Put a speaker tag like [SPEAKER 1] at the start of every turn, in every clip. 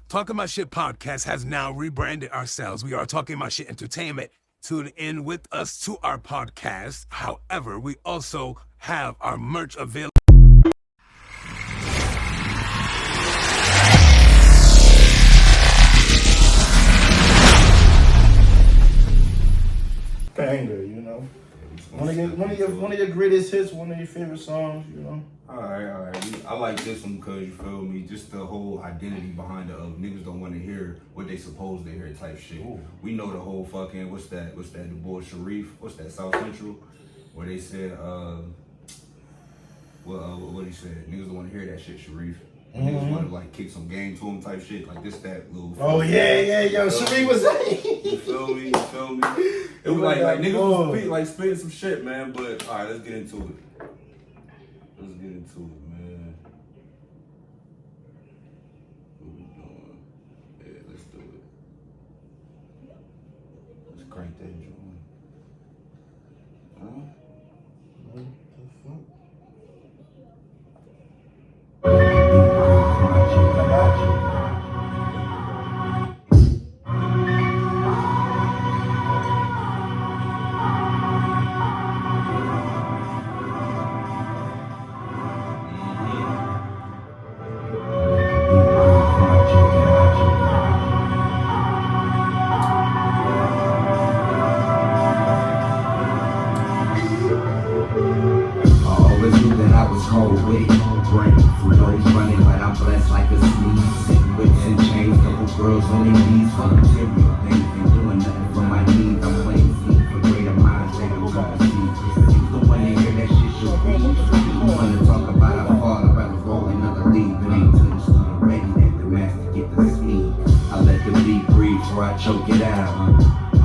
[SPEAKER 1] Talking About Shit podcast has now rebranded ourselves. We are Talking About Shit Entertainment. Tune in with us to our podcast. However, we also have our merch available.
[SPEAKER 2] Banger, you know. One of your greatest hits, one of your favorite songs, you know.
[SPEAKER 3] Alright. I like this one because, you feel me, just the whole identity behind it of niggas don't want to hear what they supposed to hear type shit. Ooh. We know the whole fucking, what's that, the boy Sharif, what's that, South Central, where they said, what he said, niggas don't want to hear that shit, Sharif. Niggas want to like kick some game to him type shit, like this, that little.
[SPEAKER 2] Oh yeah, yo, Sharif was
[SPEAKER 3] You feel me? It was like niggas was like spitting some shit, man, but alright, let's get into it. Man. What we doing? Yeah, let's do it. Let's crank that joint. Huh?
[SPEAKER 2] What the fuck?
[SPEAKER 4] Cold with it, brain for those running, but I'm blessed like a sneeze. Sick whips and chains, couple girls on their knees for material things. Ain't doing nothing for my needs. I'm playing seed for greater minds, they don't come to see. You the one that hear that shit should be. You wanna talk about how far I'd rather roll another lead, but ain't till the student ready that the master get the speed. I let the beat breathe before I choke it out.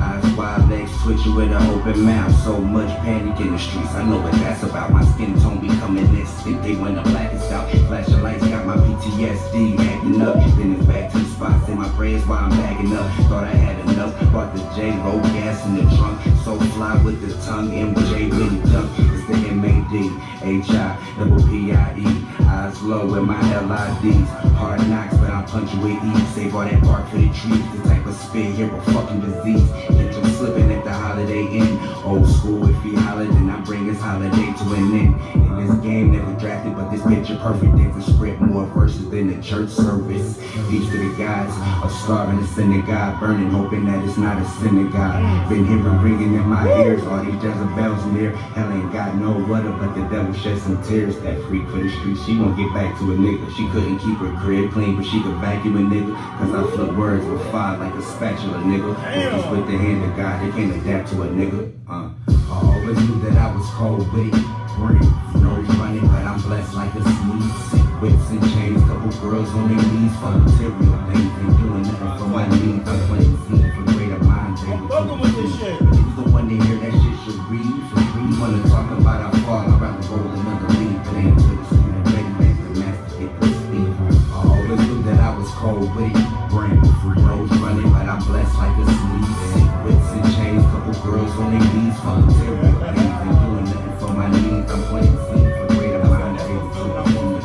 [SPEAKER 4] Eyes wide, legs twitching with an open mouth. So much panic in the streets. I know what that's about. My skin tone becoming this thick. They when the blackest out. Flashing lights got my PTSD acting up. Then it's back to the spots in my prayers while I'm bagging up. Thought I had enough. Brought the J-Lo gas in the trunk. So fly with the tongue. MJ really duck. It's the M-A-D H-I double P-I-E. Eyes low with my L-I-Ds. Hard knocks, but I'm punching with ease. Save all that bark for the trees. The type of spit here a fucking disease. Get you slipping at the Holiday Inn. Old school, if he hollered, then I bring his holiday to an end. In this game, never drafted, but this picture perfect. Different script, more verses than the church service. Each of the guys are starving to synagogue, burning, hoping that it's not a synagogue. Been hearing ringing in my ears, all these Jezebels in there. Hell ain't got no water, but the devil shed some tears. That freak for the streets, she won't get back to a nigga. She couldn't keep her crib clean, but she could vacuum a nigga. Cause I flip words with fire like a spatula, nigga. Focus with the hand of God, they can't adapt to a nigga. I always knew that I was cold with it. Brain, no running, but I'm blessed like a sneeze. Sick whips and chains, couple girls on their knees for material things. Ain't doing nothing for my needs. I'm playing seed for greater minds. They
[SPEAKER 2] fucking with this shit.
[SPEAKER 4] He's the one to hear that shit should read. You wanna talk about how far I'd rather roll another lead, but ain't to the student ready, make the master get the speed. I always knew that I was cold with it. Brain, roads running, but I'm blessed like a sneeze. Sick whips and chains, couple girls on their knees for material things. Ain't doing nothing for my needs. I'm playing seed for greater minds. They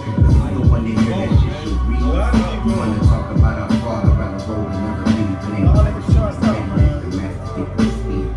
[SPEAKER 4] He's the one to hear that shit should read. You wanna talk about how far I'd rather roll another lead, but ain't to the student ready, make the master get the speed.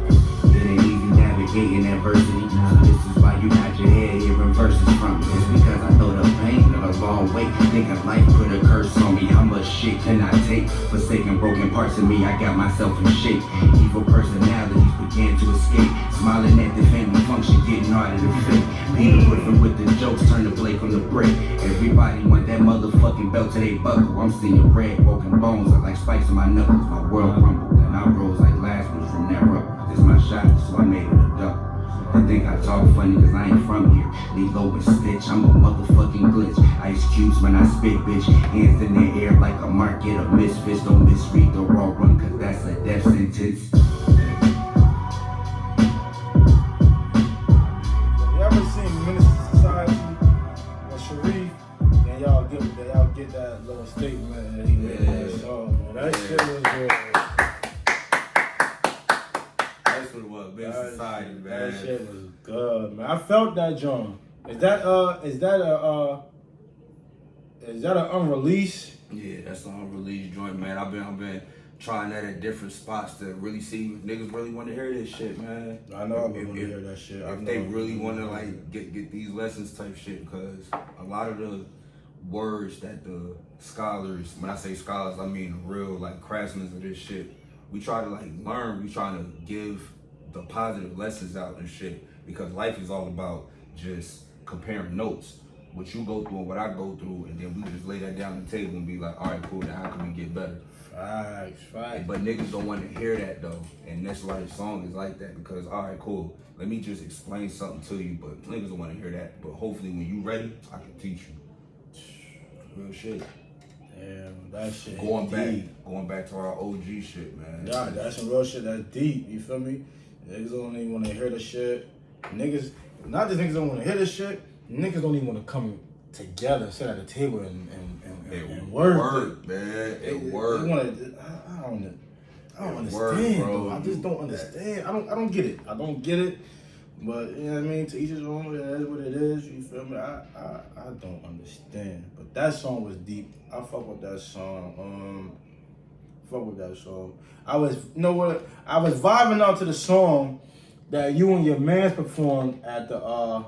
[SPEAKER 4] It ain't easy navigating adversity. This is why you got your head hearing verses from me. It's because I know the pain of a long way. Thinking life put a curse on me. How much shit can I take? Forsaken broken parts of me, I got myself in shape. Evil personalities began to escape. Smiling at the family function, getting harder to fake. Peter Griffin with the jokes, turn the blade from the break. Everybody want that motherfucking belt till they buckle. I'm seeing red, broken bones are like spikes in my knuckles. My world crumbled and I rose like Lazarus from that rubble. This my shot, so I made it a double. They think I talk funny cause I ain't from here. Lilo and Stitch, I'm a motherfucking glitch. Ice cubes when I spit, bitch. Hands in the air like a market of misfits. Don't misread the raw run cause that's a death sentence.
[SPEAKER 2] You ever seen Minister Society or Sharif? And y'all get that little statement that he made in that song. Man. That shit was good.
[SPEAKER 3] That's what it was, big society, man.
[SPEAKER 2] That shit was good, man. I felt that, John. Is that an unreleased
[SPEAKER 3] Yeah, that's an unreleased joint, man. I've been trying that at different spots to really see if niggas really want to hear this shit, man.
[SPEAKER 2] I know I want to hear that shit.
[SPEAKER 3] If they really want to like get these lessons type shit, because a lot of the words that the scholars, when I say scholars, I mean real like craftsmen of this shit, we try to like learn, we trying to give the positive lessons out and shit, because life is all about just comparing notes. What you go through and what I go through, and then we just lay that down on the table and be like, all right, cool, now how can we get better?
[SPEAKER 2] Facts.
[SPEAKER 3] But niggas don't want to hear that though, and that's why the song is like that, because all right, cool, let me just explain something to you, but niggas don't want to hear that. But hopefully when you ready, I can teach you. Real shit.
[SPEAKER 2] Damn, that shit
[SPEAKER 3] Going
[SPEAKER 2] deep.
[SPEAKER 3] back to our OG shit, man.
[SPEAKER 2] Yeah, that's some real shit that's deep, you feel me? Niggas don't even want to hear the shit. Niggas, not that niggas don't want to hear the shit, niggas don't even want to come together, sit at the table and work,
[SPEAKER 3] man. It
[SPEAKER 2] work.
[SPEAKER 3] work.
[SPEAKER 2] I don't understand,
[SPEAKER 3] work, bro.
[SPEAKER 2] I just don't understand. I don't get it. I don't get it. But you know what I mean? To each his own, it is what it is. You feel me? I don't understand. But that song was deep. I fuck with that song. I was, you know what? I was vibing out to the song that you and your mans performed at the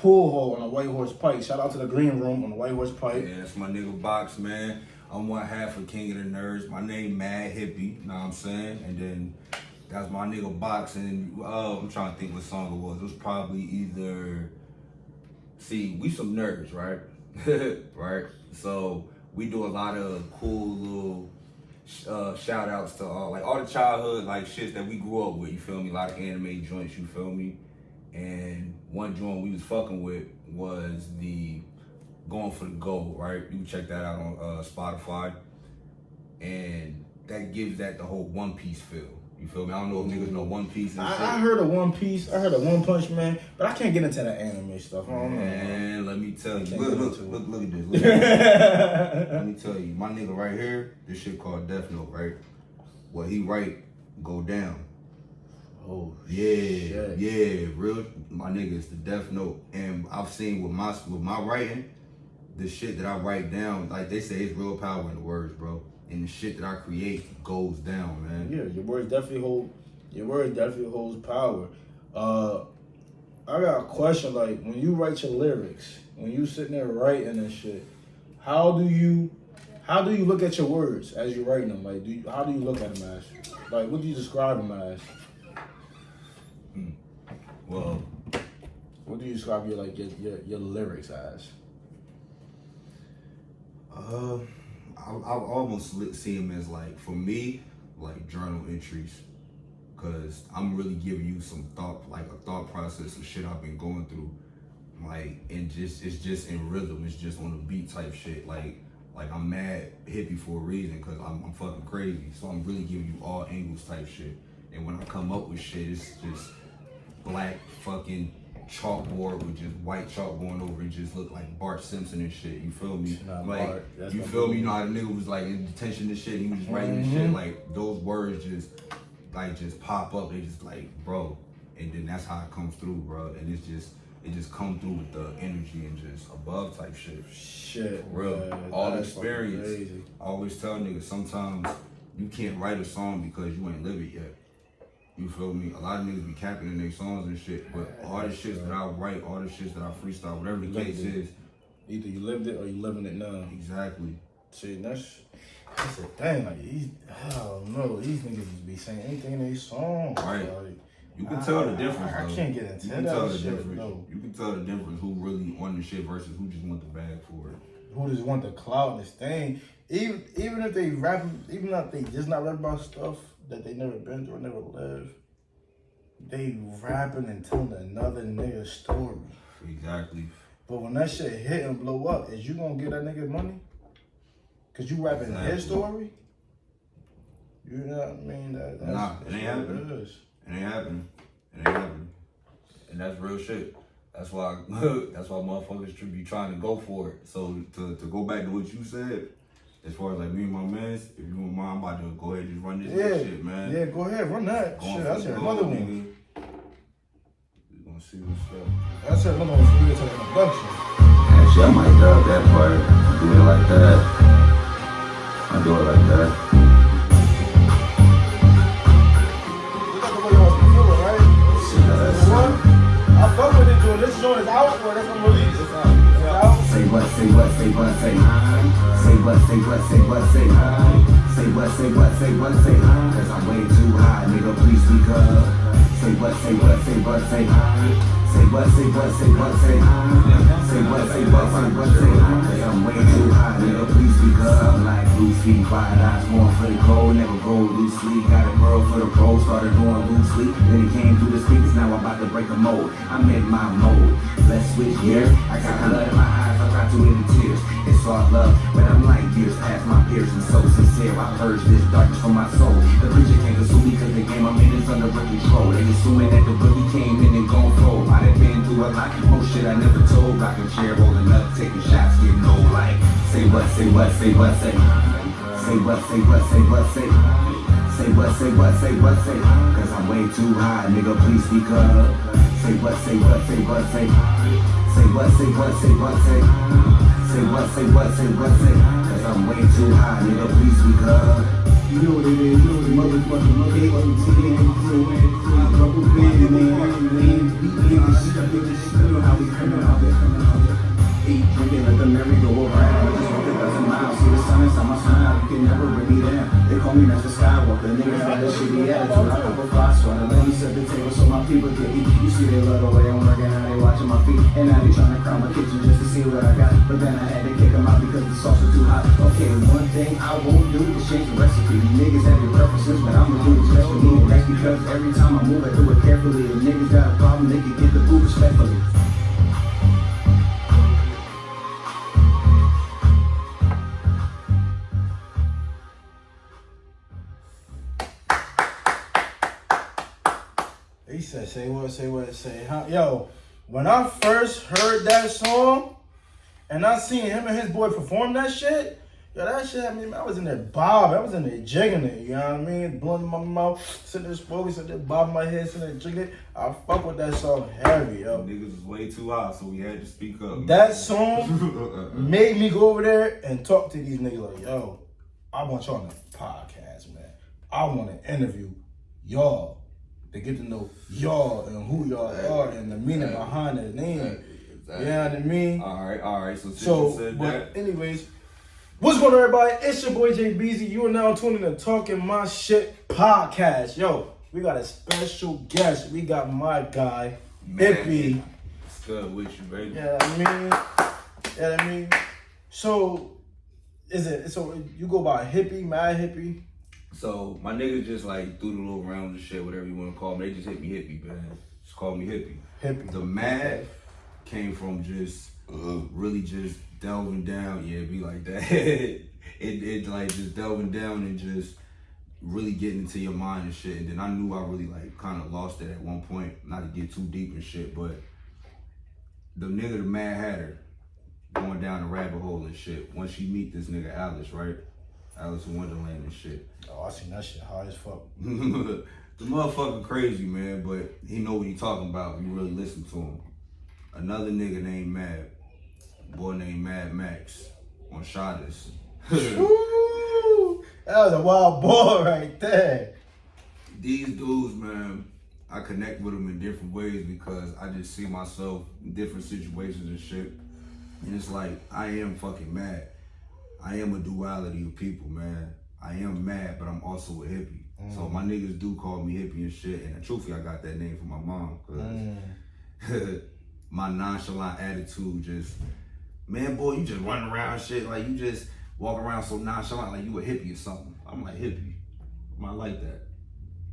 [SPEAKER 2] pool hall on the White Horse Pike. Shout out to the Green Room on the White Horse Pike.
[SPEAKER 3] Yeah, that's my nigga Box, man. I'm one half of King of the Nerds. My name Mad Hippie, you know what I'm saying? And then that's my nigga Box, and I'm trying to think what song it was. It was probably either, see, we some nerds, right? Right? So we do a lot of cool little shout outs to all the childhood like shits that we grew up with, you feel me? A lot of anime joints, you feel me? And one joint we was fucking with was the Going for the Gold, right? You can check that out on Spotify. And that gives that the whole One Piece feel. You feel me? I don't know if niggas know One Piece and shit.
[SPEAKER 2] I heard of One Piece. I heard of One Punch Man, but I can't get into that anime stuff. I don't know.
[SPEAKER 3] Man, let me tell you. Look at this. Let me tell you. My nigga right here, this shit called Death Note, right? What he write, go down.
[SPEAKER 2] Oh,
[SPEAKER 3] yeah,
[SPEAKER 2] shit.
[SPEAKER 3] Yeah, real. My nigga, it's the Death Note. And I've seen with my writing, the shit that I write down, like they say, it's real power in the words, bro. And the shit that I create goes down, man.
[SPEAKER 2] Yeah, your words definitely holds power. I got a question, like when you write your lyrics, when you sitting there writing and shit, how do you look at your words as you're writing them? Like, how do you look at them as? Like, what do you describe them as?
[SPEAKER 3] Well,
[SPEAKER 2] what do you describe your lyrics as?
[SPEAKER 3] I almost see them as like, for me, like journal entries, cause I'm really giving you some thought, like a thought process of shit I've been going through, like, and it's just in rhythm, it's just on a beat type shit, like I'm mad hippie for a reason, cause I'm fucking crazy, so I'm really giving you all angles type shit, and when I come up with shit, it's just black fucking chalkboard with just white chalk going over it, just look like Bart Simpson and shit. You feel me? Like, you feel me? You know how the nigga was like in detention and shit, and he was just writing this shit, like those words just pop up. They just like, bro, and then that's how it comes through, bro. And it just comes through with the energy and just above type shit.
[SPEAKER 2] Shit,
[SPEAKER 3] real.
[SPEAKER 2] Man,
[SPEAKER 3] all experience. I always tell niggas, sometimes you can't write a song because you ain't live it yet. You feel me? A lot of niggas be capping in their songs and shit, but all the shits that I write, all the shits that I freestyle, whatever the case is,
[SPEAKER 2] either you lived it or you living it now.
[SPEAKER 3] Exactly.
[SPEAKER 2] See, that's the thing. Like, I don't know. These niggas just be saying anything in their songs.
[SPEAKER 3] Right.
[SPEAKER 2] Like,
[SPEAKER 3] you can tell the difference.
[SPEAKER 2] I can't get into that.
[SPEAKER 3] You can tell the difference who really on the shit versus who just want the bag for it.
[SPEAKER 2] Who just want the clout and this thing. Even if they rap, even if they just not rap about stuff that they never been through or never lived, they rapping and telling another nigga's story.
[SPEAKER 3] Exactly.
[SPEAKER 2] But when that shit hit and blow up, is you gonna give that nigga money? Cause you rapping his story? You know what I mean? That's
[SPEAKER 3] it ain't happening. It ain't happening. And that's real shit. That's why motherfuckers should be trying to go for it. So to go back to what you said, as far as like me and my mans, if you don't mind, I'm about to go ahead and just run this shit, man.
[SPEAKER 2] Yeah, go ahead, run that. Shit, that's another one.
[SPEAKER 3] We're gonna see what's up.
[SPEAKER 2] That's another one for you to the production.
[SPEAKER 4] Actually, I might dub that part, do it like that. I do it like that.
[SPEAKER 2] You got the way you want to feel it, right? You know what? I fuck with it, dude. This joint is out, or that's gonna release. It's out.
[SPEAKER 4] Say what, say what, say what, say say what, say what, say what, say say what, say what, say what, say cause I'm way too high, nigga, please speak up. Say what, say what, say what, say say what, say what, say what, say say what, say what, say what, say cause I'm way too high, nigga, please speak up. I'm like blue feet, wide eyes, going for the cold, never go loosely. Got a girl for the pro, started going loosely. Then it came through the speakers, now I'm about to break a mold. I'm in my mode. Let's switch gears. I got blood in my eyes, I got too many tears. It's all love, but I'm like years past my peers and so sincere. I purge this darkness from my soul. The preacher can't consume me cause the game I'm in is under control. They assuming that the boogie came in and gon' fold. I done been through a lot, most shit I never told. Rockin' chair, rolling up, taking shots, getting old like. Say what, say what, say what, say. Say what, say what, say what, say. Say what, say what, say what, say. Cause I'm way too high, nigga, please speak up. Say what, say what, say what, say. Say what, say what, say what, say. Say what, say what, say what, say. Cause I'm way too high, nigga, please speak up. You know what it is, you know the motherfucking TMSP crew, man. Double band, man. You know how we coming out there. Eat, drinking, let the merry-go-round. Just walk 1,000 miles, see the sun inside my smile. You can never bring me down. They call me Master Skywalker. Niggas got that shitty attitude. I pop a fly swatter. Let me set the table so my people can eat. You see they love the way I'm working, how they watching my feet. And now they trying to crown my kitchen just to see what I got. But then I had to kick them out because the sauce was too hot. Okay, one thing I won't do is change the recipe. You niggas have your preferences, but I'ma do what's best for me. And that's because every time I move, I do it carefully. If niggas got a problem, they can get the food respectfully.
[SPEAKER 2] He said, say what, say huh? Yo, when I first heard that song and I seen him and his boy perform that shit, yo, that shit, I mean, I was in there bobbing, I was in there jigging it, you know what I mean? Blowing in my mouth, sitting there slowly, sitting there bobbing my head, sitting there jigging it. I fuck with that song heavy, yo.
[SPEAKER 3] Niggas was way too high, so we had to speak up.
[SPEAKER 2] That song made me go over there and talk to these niggas like, yo, I want y'all on the podcast, man. I want to interview y'all. To get to know y'all and who y'all are and the meaning behind the name.
[SPEAKER 3] Exactly.
[SPEAKER 2] You know what I mean?
[SPEAKER 3] All right. So you said
[SPEAKER 2] but
[SPEAKER 3] that.
[SPEAKER 2] anyways, what's going on, everybody? It's your boy Jay Beezy. You are now tuning in to Talking My Shit podcast. Yo, we got a special guest. We got my guy, Hippie.
[SPEAKER 3] It's good with you, baby.
[SPEAKER 2] Yeah, I mean. So, you go by Hippie, Mad Hippie?
[SPEAKER 3] So my niggas just like threw the little round of shit, whatever you want to call me. They just hit me Hippie, man. Just call me Hippie.
[SPEAKER 2] Hippie.
[SPEAKER 3] The mad came from just really just delving down. Yeah, be like that. it like just delving down and just really getting into your mind and shit. And then I knew I really like kind of lost it at one point. Not to get too deep and shit, but the nigga, the Mad Hatter, going down the rabbit hole and shit. Once you meet this nigga Alice, right? Alice in Wonderland and shit.
[SPEAKER 2] Oh, I seen that shit high as fuck.
[SPEAKER 3] The motherfucker crazy, man, but he know what he talking about if you really listen to him. Another nigga named Mad, boy named Mad Max on Shottas.
[SPEAKER 2] Woo! That was a wild boy right there.
[SPEAKER 3] These dudes, man, I connect with them in different ways because I just see myself in different situations and shit. And it's like, I am fucking mad. I am a duality of people, man. I am mad, but I'm also a hippie. So my niggas do call me Hippie and shit. And truthfully, I got that name from my mom. Cause my nonchalant attitude just, man, boy, you just running around shit. Like, you just walk around so nonchalant like you a hippie or something. I'm like, hippie. I like that.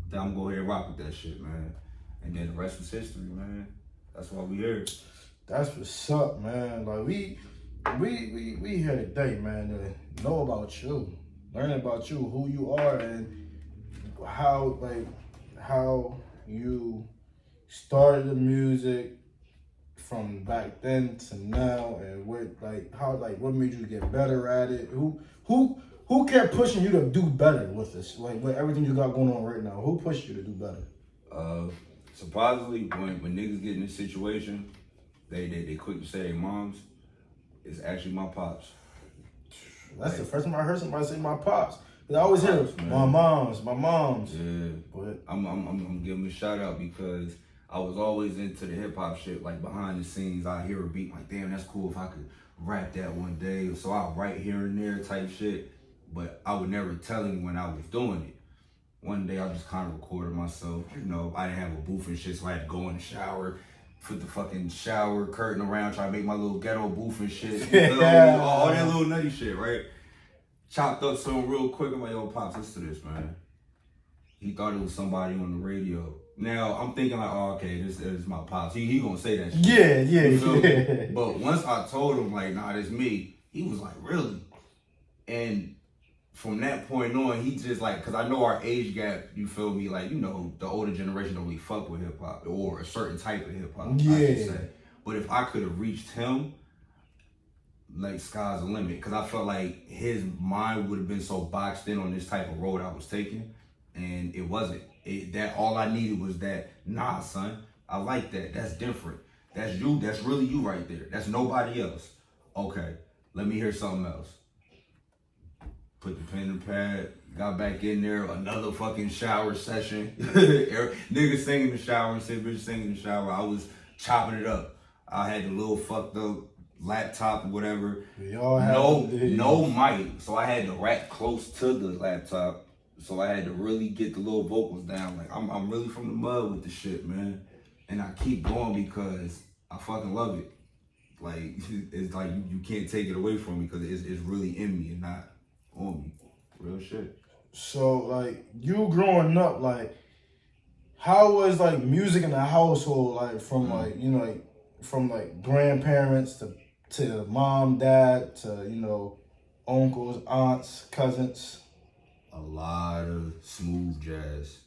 [SPEAKER 3] Then I'm gonna go ahead and rock with that shit, man. And then the rest was history, man. That's why we here.
[SPEAKER 2] That's what's up, man. Like, we here today, man, to know about you, learn about you, who you are, and how you started the music from back then to now, and what made you get better at it? Who kept pushing you to do better with this? Like, with everything you got going on right now, who pushed you to do better?
[SPEAKER 3] Surprisingly, when niggas get in this situation, they quick to say their moms. It's actually my pops.
[SPEAKER 2] That's the first time I heard somebody say my pops. Cause I always hear my moms.
[SPEAKER 3] Yeah.
[SPEAKER 2] But
[SPEAKER 3] I'm gonna give him a shout out because I was always into the hip hop shit. Like behind the scenes, I hear a beat like, damn, that's cool if I could rap that one day. So I write here and there type shit. But I would never tell him when I was doing it. One day I just kind of recorded myself. You know, I didn't have a booth and shit, so I had to go in the shower, put the fucking shower curtain around, try to make my little ghetto booth and shit. You know, all that little nutty shit, right? Chopped up something real quick. I'm like, yo, Pops, listen to this, man. He thought it was somebody on the radio. Now, I'm thinking like, oh, okay, this is my Pops. He gonna say that shit.
[SPEAKER 2] Yeah.
[SPEAKER 3] But once I told him, like, nah, it's me, he was like, really? And from that point on, he just like, cause I know our age gap, you feel me? Like, you know, the older generation don't really fuck with hip hop or a certain type of hip hop, I should say. But if I could have reached him, like sky's the limit. Cause I felt like his mind would have been so boxed in on this type of road I was taking. And it wasn't. That all I needed was that, nah, son, I like that. That's different. That's you. That's really you right there. That's nobody else. Okay, let me hear something else. Put the pen and pad, got back in there, another fucking shower session. Niggas singing in the shower, said bitch singing in the shower. I was chopping it up. I had the little fucked up laptop or whatever. No mic. So I had to rap close to the laptop. So I had to really get the little vocals down. Like I'm really from the mud with the shit, man. And I keep going because I fucking love it. Like it's like you can't take it away from me because it's really in me and not on me. Real shit.
[SPEAKER 2] So like you growing up, like how was like music in the household, like from like, you know, like from like grandparents to mom, dad, to, you know, uncles, aunts, cousins?
[SPEAKER 3] A lot of smooth jazz.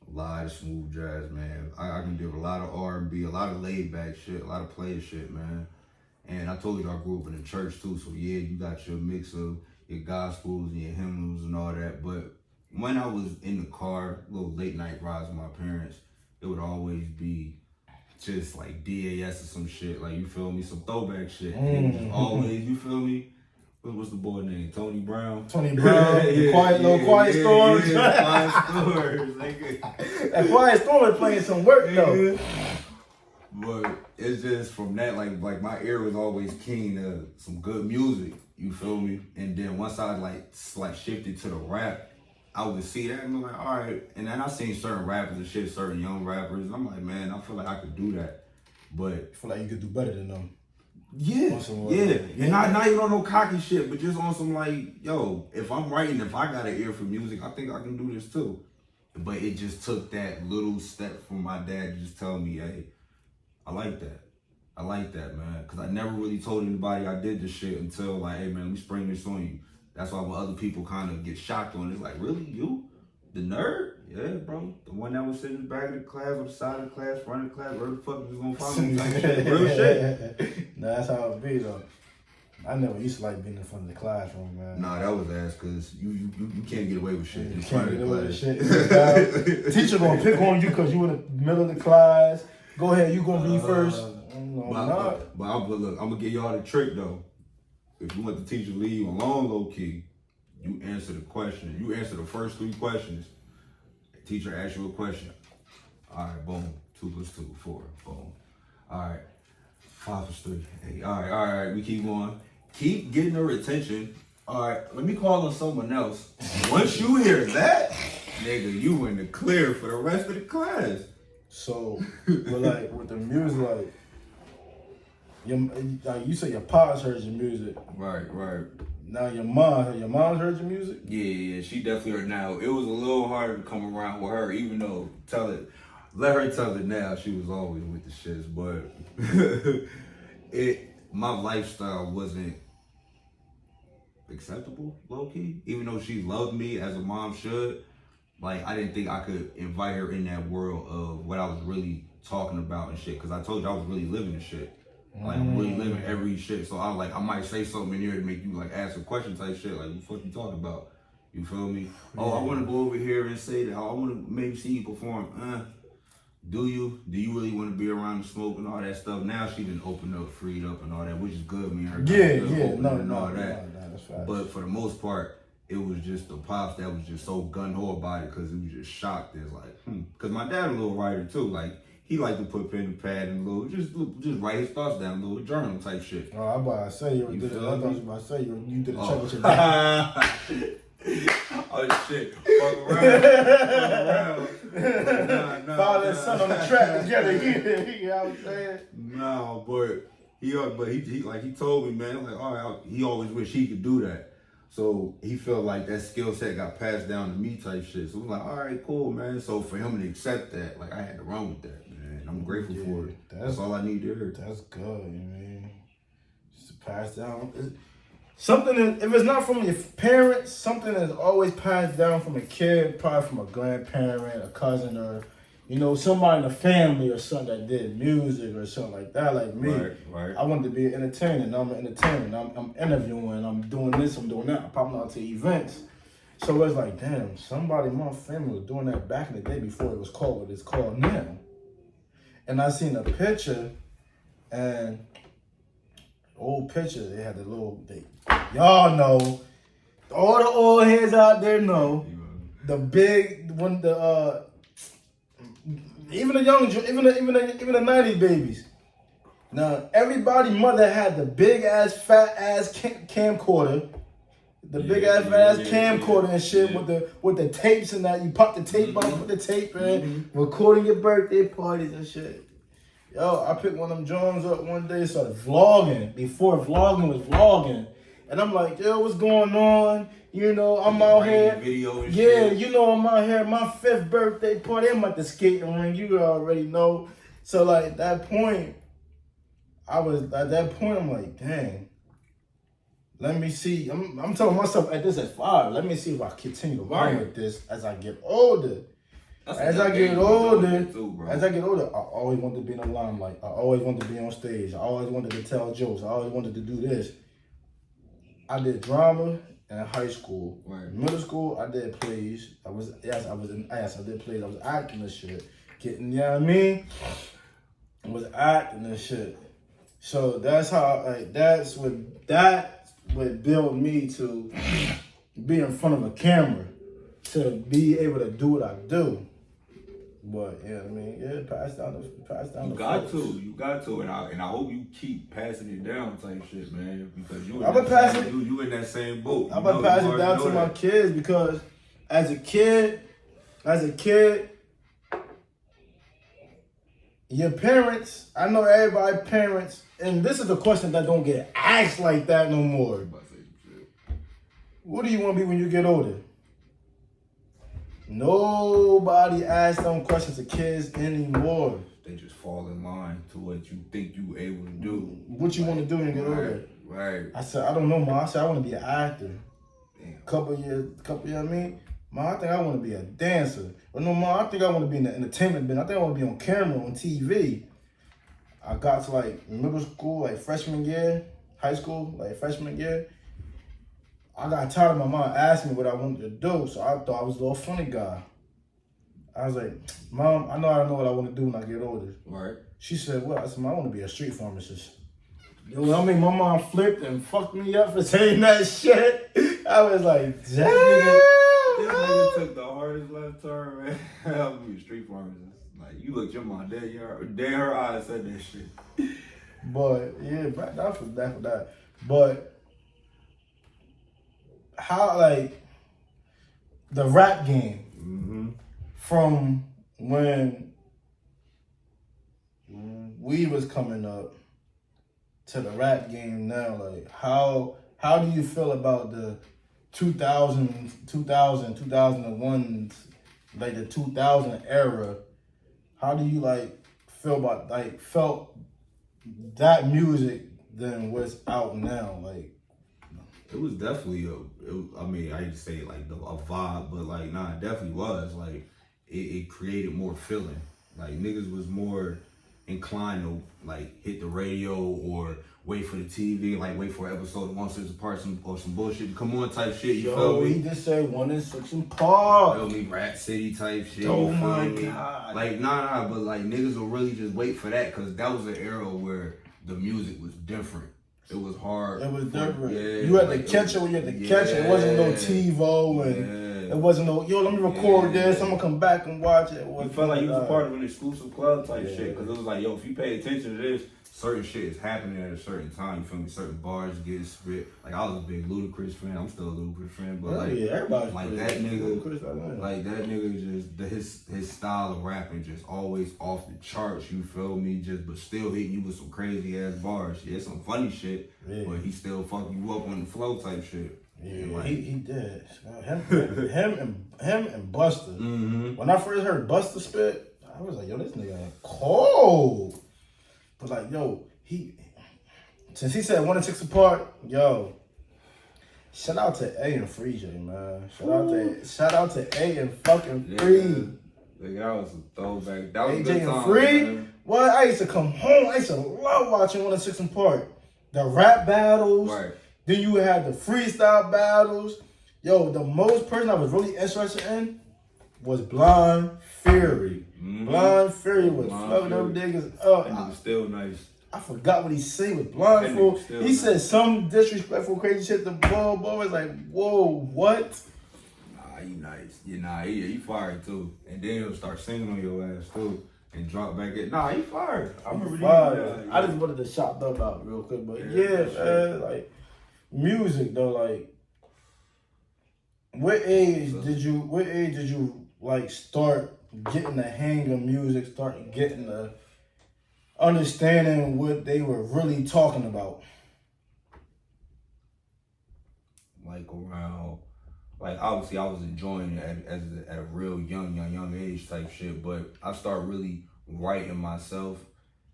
[SPEAKER 3] Man. I can give a lot of R&B, a lot of laid back shit, a lot of player shit, man. And I told you I grew up in the church too, so yeah, you got your mix of your gospels and your hymnals and all that. But when I was in the car, little late night rides with my parents, it would always be just like DAS or some shit, like, you feel me, some throwback shit. And it was always, you feel me, what's the boy name? Tony Brown?
[SPEAKER 2] Yeah, Quiet Storms.
[SPEAKER 3] Quiet Storms.
[SPEAKER 2] That Quiet Storm is playing some work though.
[SPEAKER 3] But it's just from that, like my ear was always keen to some good music, you feel me? And then once I like shifted to the rap, I would see that and be like, all right. And then I seen certain rappers and shit, certain young rappers. And I'm like, man, I feel like I could do that. But
[SPEAKER 2] I feel like you could do better than them.
[SPEAKER 3] Yeah. And not even on no cocky shit, but just on some like, yo, if I'm writing, if I got an ear for music, I think I can do this too. But it just took that little step from my dad to just tell me, hey, I like that, man. Because I never really told anybody I did this shit until like, hey, man, let me spring this on you. That's why when other people kind of get shocked on it, it's like, really? You? The nerd? Yeah, bro. The one that was sitting in the back of the class, on the side of the class, front of the class, where the fuck was gonna follow me? Like, real shit.
[SPEAKER 2] Nah, that's how it be, though. I never used to like being in front of the classroom, man.
[SPEAKER 3] Nah, that was ass, because you can't get away with shit.
[SPEAKER 2] You can't get away with shit. Teacher gonna pick on you because you in the middle of the class. Go ahead, you gonna be first.
[SPEAKER 3] But look, I'm gonna give y'all the trick, though. If you want the teacher to leave you alone, low key, you answer the question. You answer the first 3 questions. The teacher asks you a question. All right, boom. 2 + 2, 4. Boom. All right. 5 + 3. 8. All right. We keep going. Keep getting her attention. All right. Let me call on someone else. Once you hear that, nigga, you in the clear for the rest of the class.
[SPEAKER 2] So, but like with the music, like you say your pops heard your music.
[SPEAKER 3] Right.
[SPEAKER 2] Now your mom's heard your music?
[SPEAKER 3] Yeah, she definitely heard. Now, it was a little harder to come around with her, even though, let her tell it now, she was always with the shits, but my lifestyle wasn't acceptable, low-key, even though she loved me as a mom should. Like, I didn't think I could invite her in that world of what I was really talking about and shit, because I told you I was really living the shit. Like, I'm really living every shit. So I might say something in here to make you like ask a question type shit. Like, what the fuck you talking about? You feel me? Yeah. Oh, I want to go over here and say that. Oh, I want to maybe see you perform. Do you really want to be around the smoke and all that stuff? Now she done opened up, freed up and all that, which is good. Me and her.
[SPEAKER 2] Yeah. No,
[SPEAKER 3] all that.
[SPEAKER 2] that's facts.
[SPEAKER 3] But for the most part, it was just the pops that was just so gun-ho about it because he was just shocked. It's like, Because my dad a little writer too. Like, he liked to put pen and pad and just write his thoughts down, a little journal type shit.
[SPEAKER 2] Oh, I'm about to say you did it. I thought you was about to say you did a check with your dad.
[SPEAKER 3] Oh shit! Fuck around.
[SPEAKER 2] Father and son on the track together. You know what I'm saying?
[SPEAKER 3] No, but he like he told me, man, like, all right, he always wished he could do that. So he felt like that skill set got passed down to me type shit. So I'm like, all right, cool, man. So for him to accept that, like, I had to run with that, man. I'm grateful for it. That's all I need to hear.
[SPEAKER 2] That's good, you mean? Just to pass down. Something that, if it's not from your parents, something that's always passed down from a kid, probably from a grandparent, a cousin, or, you know, somebody in the family or something that did music or something like that, like me.
[SPEAKER 3] Right.
[SPEAKER 2] I wanted to be an entertainer. I'm an entertainer. I'm interviewing. I'm doing this. I'm doing that. I'm popping out to events. So it's like, damn, somebody in my family was doing that back in the day before it was called what it's called now. And I seen a picture, and old picture, they had the little, y'all know, all the old heads out there know, the big, when the, even the young, even the 90s babies. Now, everybody mother had the big ass, fat ass camcorder, the big ass, fat ass camcorder and shit with the tapes and that. You pop the tape on, put the tape in, recording your birthday parties and shit. Yo, I picked one of them Jones up one day, started vlogging before vlogging was vlogging. And I'm like, yo, what's going on? You know, I'm out here.
[SPEAKER 3] Video and
[SPEAKER 2] yeah,
[SPEAKER 3] shit.
[SPEAKER 2] you know, I'm out here. My 5th birthday party. I'm at the skating rink. You already know. So, like, at that point, I'm like, dang. Let me see. I'm telling myself at this at 5. Let me see if I continue to run with this as I get older. As I get older, I always wanted to be in the limelight. I always wanted to be on stage. I always wanted to tell jokes. I always wanted to do this. I did drama in high school.
[SPEAKER 3] Right.
[SPEAKER 2] Middle school, I did plays. I did plays. I was acting and shit. You know what I mean? I was acting and shit. So that's how, like, that would build me to be in front of a camera, to be able to do what I do. But yeah, I mean, yeah, pass down the. You
[SPEAKER 3] got to, and I hope you keep passing it down, type shit, man. Because you in that same boat.
[SPEAKER 2] I'm gonna pass it down to my kids because, as a kid, your parents. I know everybody parents, and this is a question that don't get asked like that no more. What do you want to be when you get older? Nobody asks them questions to kids anymore.
[SPEAKER 3] They just fall in line to what you think you able to do.
[SPEAKER 2] What you want to do when you get older?
[SPEAKER 3] Right.
[SPEAKER 2] I said, I don't know, Mom. I said, I want to be an actor.
[SPEAKER 3] Damn.
[SPEAKER 2] Couple years, I mean? Mom, I think I want to be a dancer. But no, Mom, I think I want to be in the entertainment business. I think I want to be on camera, on TV. I got to, like, middle school, like, freshman year, high school, like, freshman year. I got tired of my mom asking me what I wanted to do, so I thought I was a little funny guy. I was like, Mom, I don't know what I want to do when I get older.
[SPEAKER 3] Right.
[SPEAKER 2] She said, what? I said, Mom, I want to be a street pharmacist. You know what I mean? My mom flipped and fucked me up for saying that shit. I was like, damn.
[SPEAKER 3] This nigga took the hardest left turn, man. I'm gonna be a street pharmacist. Like, you looked your mom dead in her eyes said that shit.
[SPEAKER 2] But, yeah, that's for that. But, how, like, the rap game from when we was coming up to the rap game now, like, how do you feel about the 2001, like the 2000 era? How do you, like, feel about, like, felt that music than what's out now, like?
[SPEAKER 3] It was definitely I hate to say it like a vibe, but like, nah, it definitely was. Like, it created more feeling. Like, niggas was more inclined to, like, hit the radio or wait for the TV, like, wait for an episode of 1 Parts or some bullshit to come on type shit, you feel me?
[SPEAKER 2] He just said 1 6 Parts.
[SPEAKER 3] You feel me? Rat City type shit,
[SPEAKER 2] oh
[SPEAKER 3] you feel
[SPEAKER 2] my
[SPEAKER 3] me?
[SPEAKER 2] God.
[SPEAKER 3] Like, nah, but like, niggas will really just wait for that, because that was an era where the music was different. It was hard.
[SPEAKER 2] It was different.
[SPEAKER 3] Yeah,
[SPEAKER 2] you had to catch it when you had to catch it. It wasn't no TiVo and it wasn't no, yo, let me record this. I'm going to come back and watch it.
[SPEAKER 3] You felt like you was a part of an exclusive club type shit. Because it was like, yo, if you pay attention to this, certain shit is happening at a certain time. You feel me? Certain bars get spit. Like, I was a big Ludacris fan. I'm still a Ludacris fan. But like,
[SPEAKER 2] everybody's
[SPEAKER 3] like that nigga, like that nigga just, his style of rapping just always off the charts. You feel me? But still hitting you with some crazy ass bars. Yeah, some funny shit. Yeah. But he still fuck you up on the flow type shit.
[SPEAKER 2] Yeah, like, he did. Him and Buster. Mm-hmm. When I first heard Buster spit, I was like, yo, this nigga cold. But like, yo, since he said 1 and 6 apart, yo, shout out to A and Free J, man. Shout out to A and fucking Free.
[SPEAKER 3] Nigga, that was a throwback. That was
[SPEAKER 2] AJ
[SPEAKER 3] a good
[SPEAKER 2] and
[SPEAKER 3] time,
[SPEAKER 2] Free.
[SPEAKER 3] Man.
[SPEAKER 2] Well, I used to come home. I used to love watching 1 and 6 apart. The rap battles. Right. Then you had the freestyle battles. Yo, the most person I was really interested in was Blind Fury. Mm-hmm. Blind Fury was fucking them niggas up.
[SPEAKER 3] That was still nice.
[SPEAKER 2] I forgot what he said with Blind Fury. He said some disrespectful, crazy shit to Bo. Bo was like, whoa, what?
[SPEAKER 3] Nah, he nice. Yeah, he fired too. And then he'll start singing on your ass too. And drop back in. Nah, he fired. I remember
[SPEAKER 2] fired. I just wanted to shout them out real quick. But yeah, man, like, music though, like, what age did you like start getting the hang of music, start getting the understanding what they were really talking about?
[SPEAKER 3] Like around, like obviously I was enjoying it at a real young age type shit, but I started really writing myself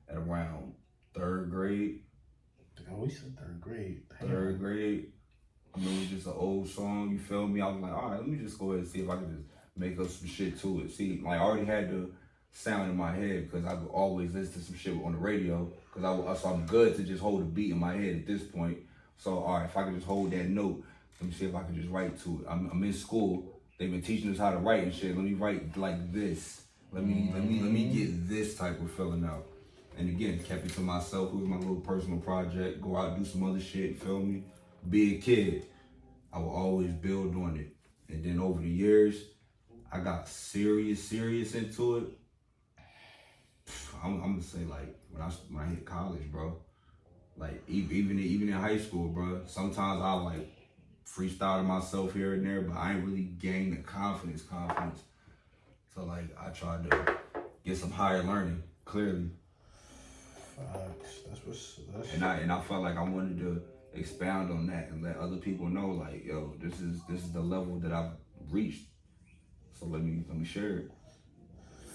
[SPEAKER 3] at around 3rd grade.
[SPEAKER 2] Oh, we said 3rd grade.
[SPEAKER 3] Third grade. I mean, it was just an old song, you feel me? I was like, all right, let me just go ahead and see if I can just make up some shit to it. See, like, I already had the sound in my head because I would always listen to some shit on the radio because so I'm good to just hold a beat in my head at this point. So, all right, if I can just hold that note, let me see if I can just write to it. I'm in school. They've been teaching us how to write and shit. Let me write like this. Let me get this type of feeling out. And again, kept it to myself. It was my little personal project. Go out and do some other shit, feel me? Be a kid. I will always build on it. And then over the years, I got serious into it. I'm gonna say like when I hit college, bro. Like even in high school, bro. Sometimes I like freestyle to myself here and there, but I ain't really gained the confidence. So like I tried to get some higher learning, clearly. And I felt like I wanted to expound on that and let other people know, like, yo, this is the level that I've reached. So let me share it.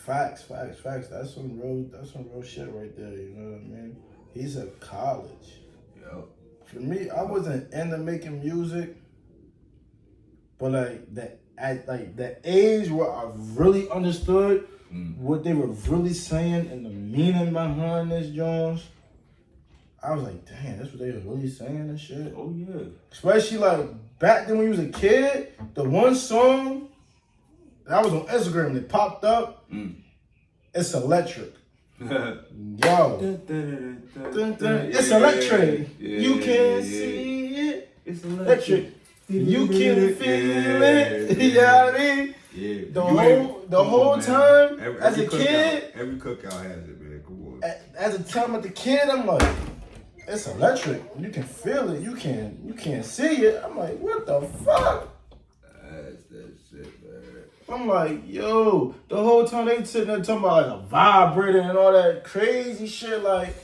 [SPEAKER 2] Facts. That's some real shit right there. You know what I mean? He's at college.
[SPEAKER 3] Yep.
[SPEAKER 2] For me, I wasn't into making music, but at the age where I really understood what they were really saying and the meaning behind this, Jones, I was like, damn, that's what they were really saying and shit.
[SPEAKER 3] Oh yeah.
[SPEAKER 2] Especially like back then when you was a kid, the one song that was on Instagram that popped up, it's electric. Yo. It's electric. You can see it. It's electric. You can feel it. You know what I mean?
[SPEAKER 3] Yeah.
[SPEAKER 2] The whole time, as a kid.
[SPEAKER 3] Every cookout has it, man. Come on.
[SPEAKER 2] As a time as a kid, I'm like, it's electric. You can feel it. You can't see it. I'm like, what the fuck?
[SPEAKER 3] That's that shit, man.
[SPEAKER 2] I'm like, yo, the whole time they sitting there talking about like a vibrator and all that crazy shit. Like,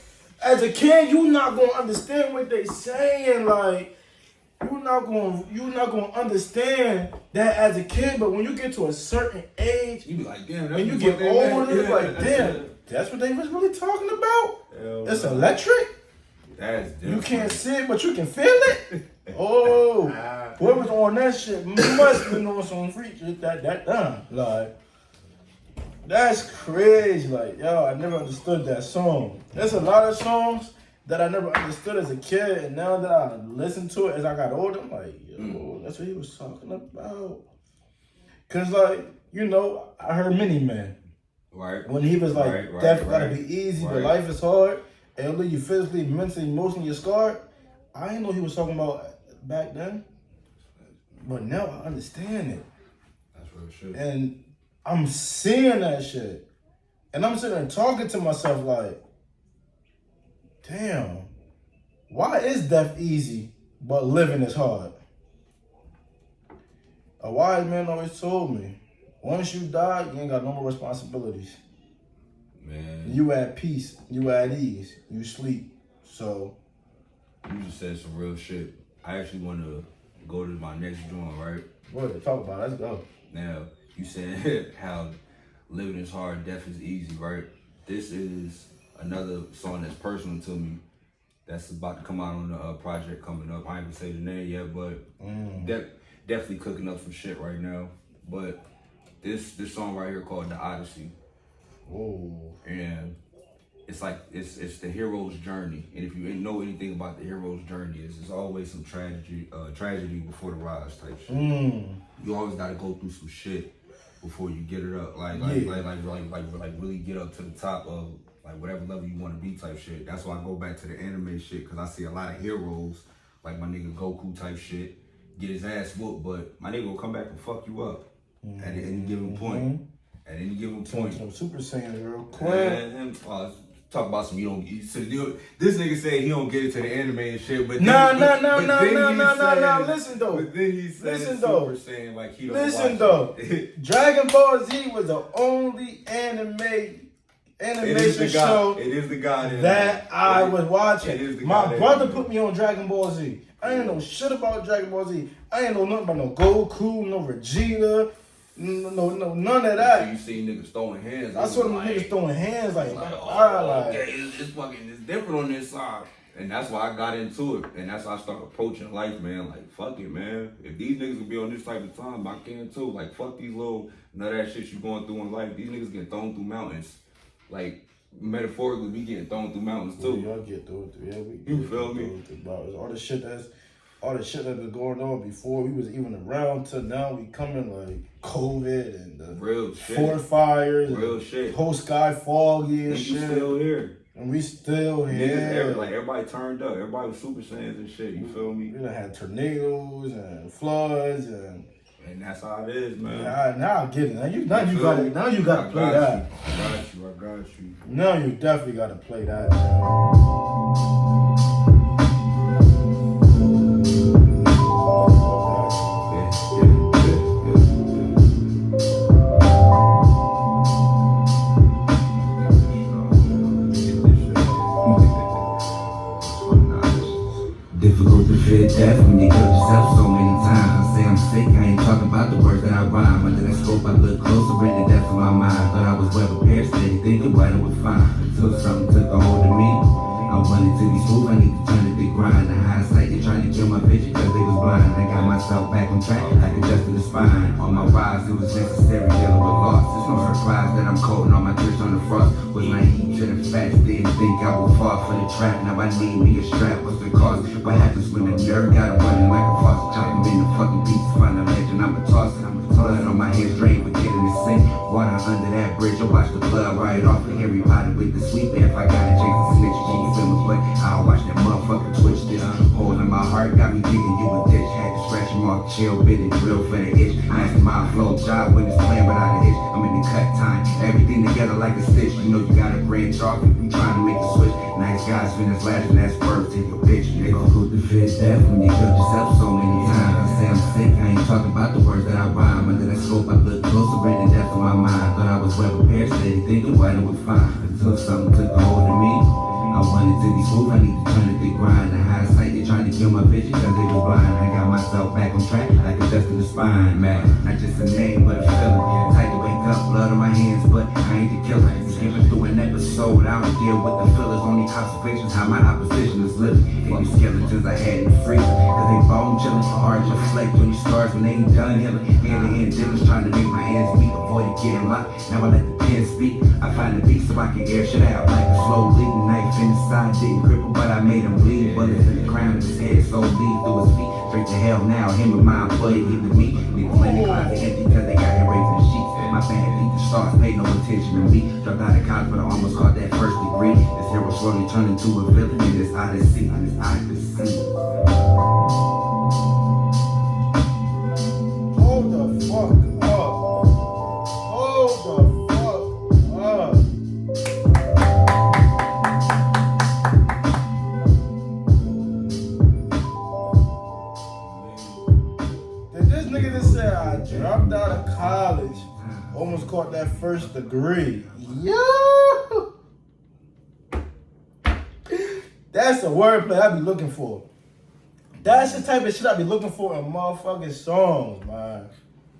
[SPEAKER 2] as a kid, you not gonna understand what they saying. Like, you're not gonna understand that as a kid. But when you get to a certain age,
[SPEAKER 3] you be like, damn.
[SPEAKER 2] When you get older, it's like, damn, that's what they was really talking about. It's electric.
[SPEAKER 3] That's different.
[SPEAKER 2] You can't see it, but you can feel it. Oh, whoever's on that shit must be on some freak shit. Like, that's crazy. Like, yo, I never understood that song. There's a lot of songs that I never understood as a kid, and now that I listen to it as I got older, I'm like, yo, that's what he was talking about. Cause like, you know, I heard Mini Man.
[SPEAKER 3] Right.
[SPEAKER 2] When he was like, death gotta be easy, but life is hard. And you physically, mentally, emotionally, you're scarred. I didn't know he was talking about back then. But now I understand it.
[SPEAKER 3] That's real shit.
[SPEAKER 2] And I'm seeing that shit. And I'm sitting there talking to myself like, damn, why is death easy, but living is hard? A wise man always told me, once you die, you ain't got no more responsibilities.
[SPEAKER 3] Man.
[SPEAKER 2] You at peace, you at ease, you sleep. So.
[SPEAKER 3] You just said some real shit. I actually want to go to my next joint, right?
[SPEAKER 2] What to talk about? Let's go.
[SPEAKER 3] Now, you said how living is hard, death is easy, right? This is another song that's personal to me that's about to come out on the project coming up. I ain't gonna say the name yet, but definitely cooking up some shit right now. But this song right here called The Odyssey.
[SPEAKER 2] Whoa.
[SPEAKER 3] And it's like it's the hero's journey, and if you didn't know anything about the hero's journey, it's always some tragedy before the rise type shit. You always gotta go through some shit before you get it up, like really get up to the top of like whatever level you want to be type shit. That's why I go back to the anime shit, because I see a lot of heroes like my nigga Goku type shit get his ass whooped, but my nigga will come back and fuck you up at any given point. At any given point.
[SPEAKER 2] Some Super Saiyan real quick.
[SPEAKER 3] Talk about some this nigga said he don't get into the anime and shit, but
[SPEAKER 2] nah. Listen though.
[SPEAKER 3] But then he said
[SPEAKER 2] Listen though.
[SPEAKER 3] Super Saiyan like he don't
[SPEAKER 2] Listen
[SPEAKER 3] watch
[SPEAKER 2] though.
[SPEAKER 3] it.
[SPEAKER 2] Dragon Ball Z was the only animation show
[SPEAKER 3] it is the god
[SPEAKER 2] that I was watching.
[SPEAKER 3] It is the
[SPEAKER 2] My
[SPEAKER 3] god
[SPEAKER 2] brother
[SPEAKER 3] anime.
[SPEAKER 2] put me on Dragon Ball Z. I didn't know shit about Dragon Ball Z. I didn't know nothing about no Goku, no Vegeta, no none of that.
[SPEAKER 3] So you see niggas throwing hands.
[SPEAKER 2] I saw them niggas throwing hands like
[SPEAKER 3] okay, it's different on this side. And that's why I got into it. And that's why I started approaching life, man. Like, fuck it, man. If these niggas can be on this type of time, I can too. Like, fuck these little none of that shit you going through in life. These niggas get thrown through mountains. Like, metaphorically, we getting thrown through mountains too.
[SPEAKER 2] Y'all get through it. Yeah, we
[SPEAKER 3] You feel me?
[SPEAKER 2] All the shit that was going on before we was even around to now, we coming like COVID and the
[SPEAKER 3] real shit.
[SPEAKER 2] forest fires,
[SPEAKER 3] real
[SPEAKER 2] and
[SPEAKER 3] shit.
[SPEAKER 2] whole sky foggy and shit.
[SPEAKER 3] You still here.
[SPEAKER 2] And we still here.
[SPEAKER 3] Niggas, everybody turned up. Everybody was Super Saiyans and shit. You feel me?
[SPEAKER 2] We done had tornadoes and floods and
[SPEAKER 3] that's how it is, man.
[SPEAKER 2] Now I get it. Now you gotta play that.
[SPEAKER 3] I got you.
[SPEAKER 2] Now you definitely gotta play that, man.
[SPEAKER 4] Difficult to fit death when you killed yourself so many times. I say I'm sick, I ain't talking about the words that I rhyme. Under that scope, I look closer, bring the death in my mind. Thought I was well prepared, steady thinking what it was fine. Until something took a hold of me. I wanted to be smooth, I need to turn it to grind. The hindsight, they trying to kill my vision cause they was blind. I got myself back on track, like adjusting the spine. On my rise, it was necessary, dealing with loss. It's no surprise that I'm coating all my tricks on the frost. Was naive to the facts, didn't think I would fall for the trap. Now I need me a strap, what's the cost? What happens when the nerve got him running like a faucet? Chop him into fucking pieces, find a legend, I'ma toss it. Blood on my hands drained, but getting the sink. Water under that bridge, I watch the blood right off of Harry Potter with the sweep. If I got a chance to snitch, you can feel me, but I'll watch that motherfucker twitch this. Hole in my heart got me digging you a ditch. Had to scratch him off, chill, bit and drill for the itch. Nice my flow job when it's playing without a hitch. I'm in the cut time, everything together like a stitch. You know you gotta branch off if you trying to make a switch. Nice guys finish last and that's birth to your bitch. Difficult to fit death when you killed yourself so many times. I say I'm sick, I ain't talking about the words that I rhyme. Under that scope, I look closer, bring the death in my mind. Thought I was well prepared, steady thinking what it was fine. Until something took a hold of me. I wanted to be smooth, I need to turn it to grind. The hindsight, they trying to kill my vision cause they was blind. I got myself back on track, like a dust in the spine, man. Not just a name, but a feeling. Tight to wake up, blood on my hands, but I ain't the killer. Skipping through an episode, I don't deal with the fillers. Only observations, how my opposition is living. Any skeletons I had in the freezer, cause they bone chillin'. Hard to reflect on these scars when they ain't done healing. Hand to hand dealers trying to make my ends meet, avoid it getting locked. Now I let the pen speak, I find the beat so I can air shit out. Like a slow leading knife in the side, didn't cripple, but I made him bleed. Bullets in the crown of his head, so lead through his feet. Straight to hell now, him and my employee leave with me. Niggas let the closet empty cause they got him raising the sheets. My fan beat the stars, paid no attention to me. Dropped out of college, but I almost caught that first degree. This hero slowly turn into a villain in this odyssey.
[SPEAKER 2] Hold the fuck up. Hold the fuck up. Did this nigga just say I dropped out of college, almost caught that first degree? Yo! That's the wordplay I be looking for. That's the type of shit I be looking for in motherfucking songs, man.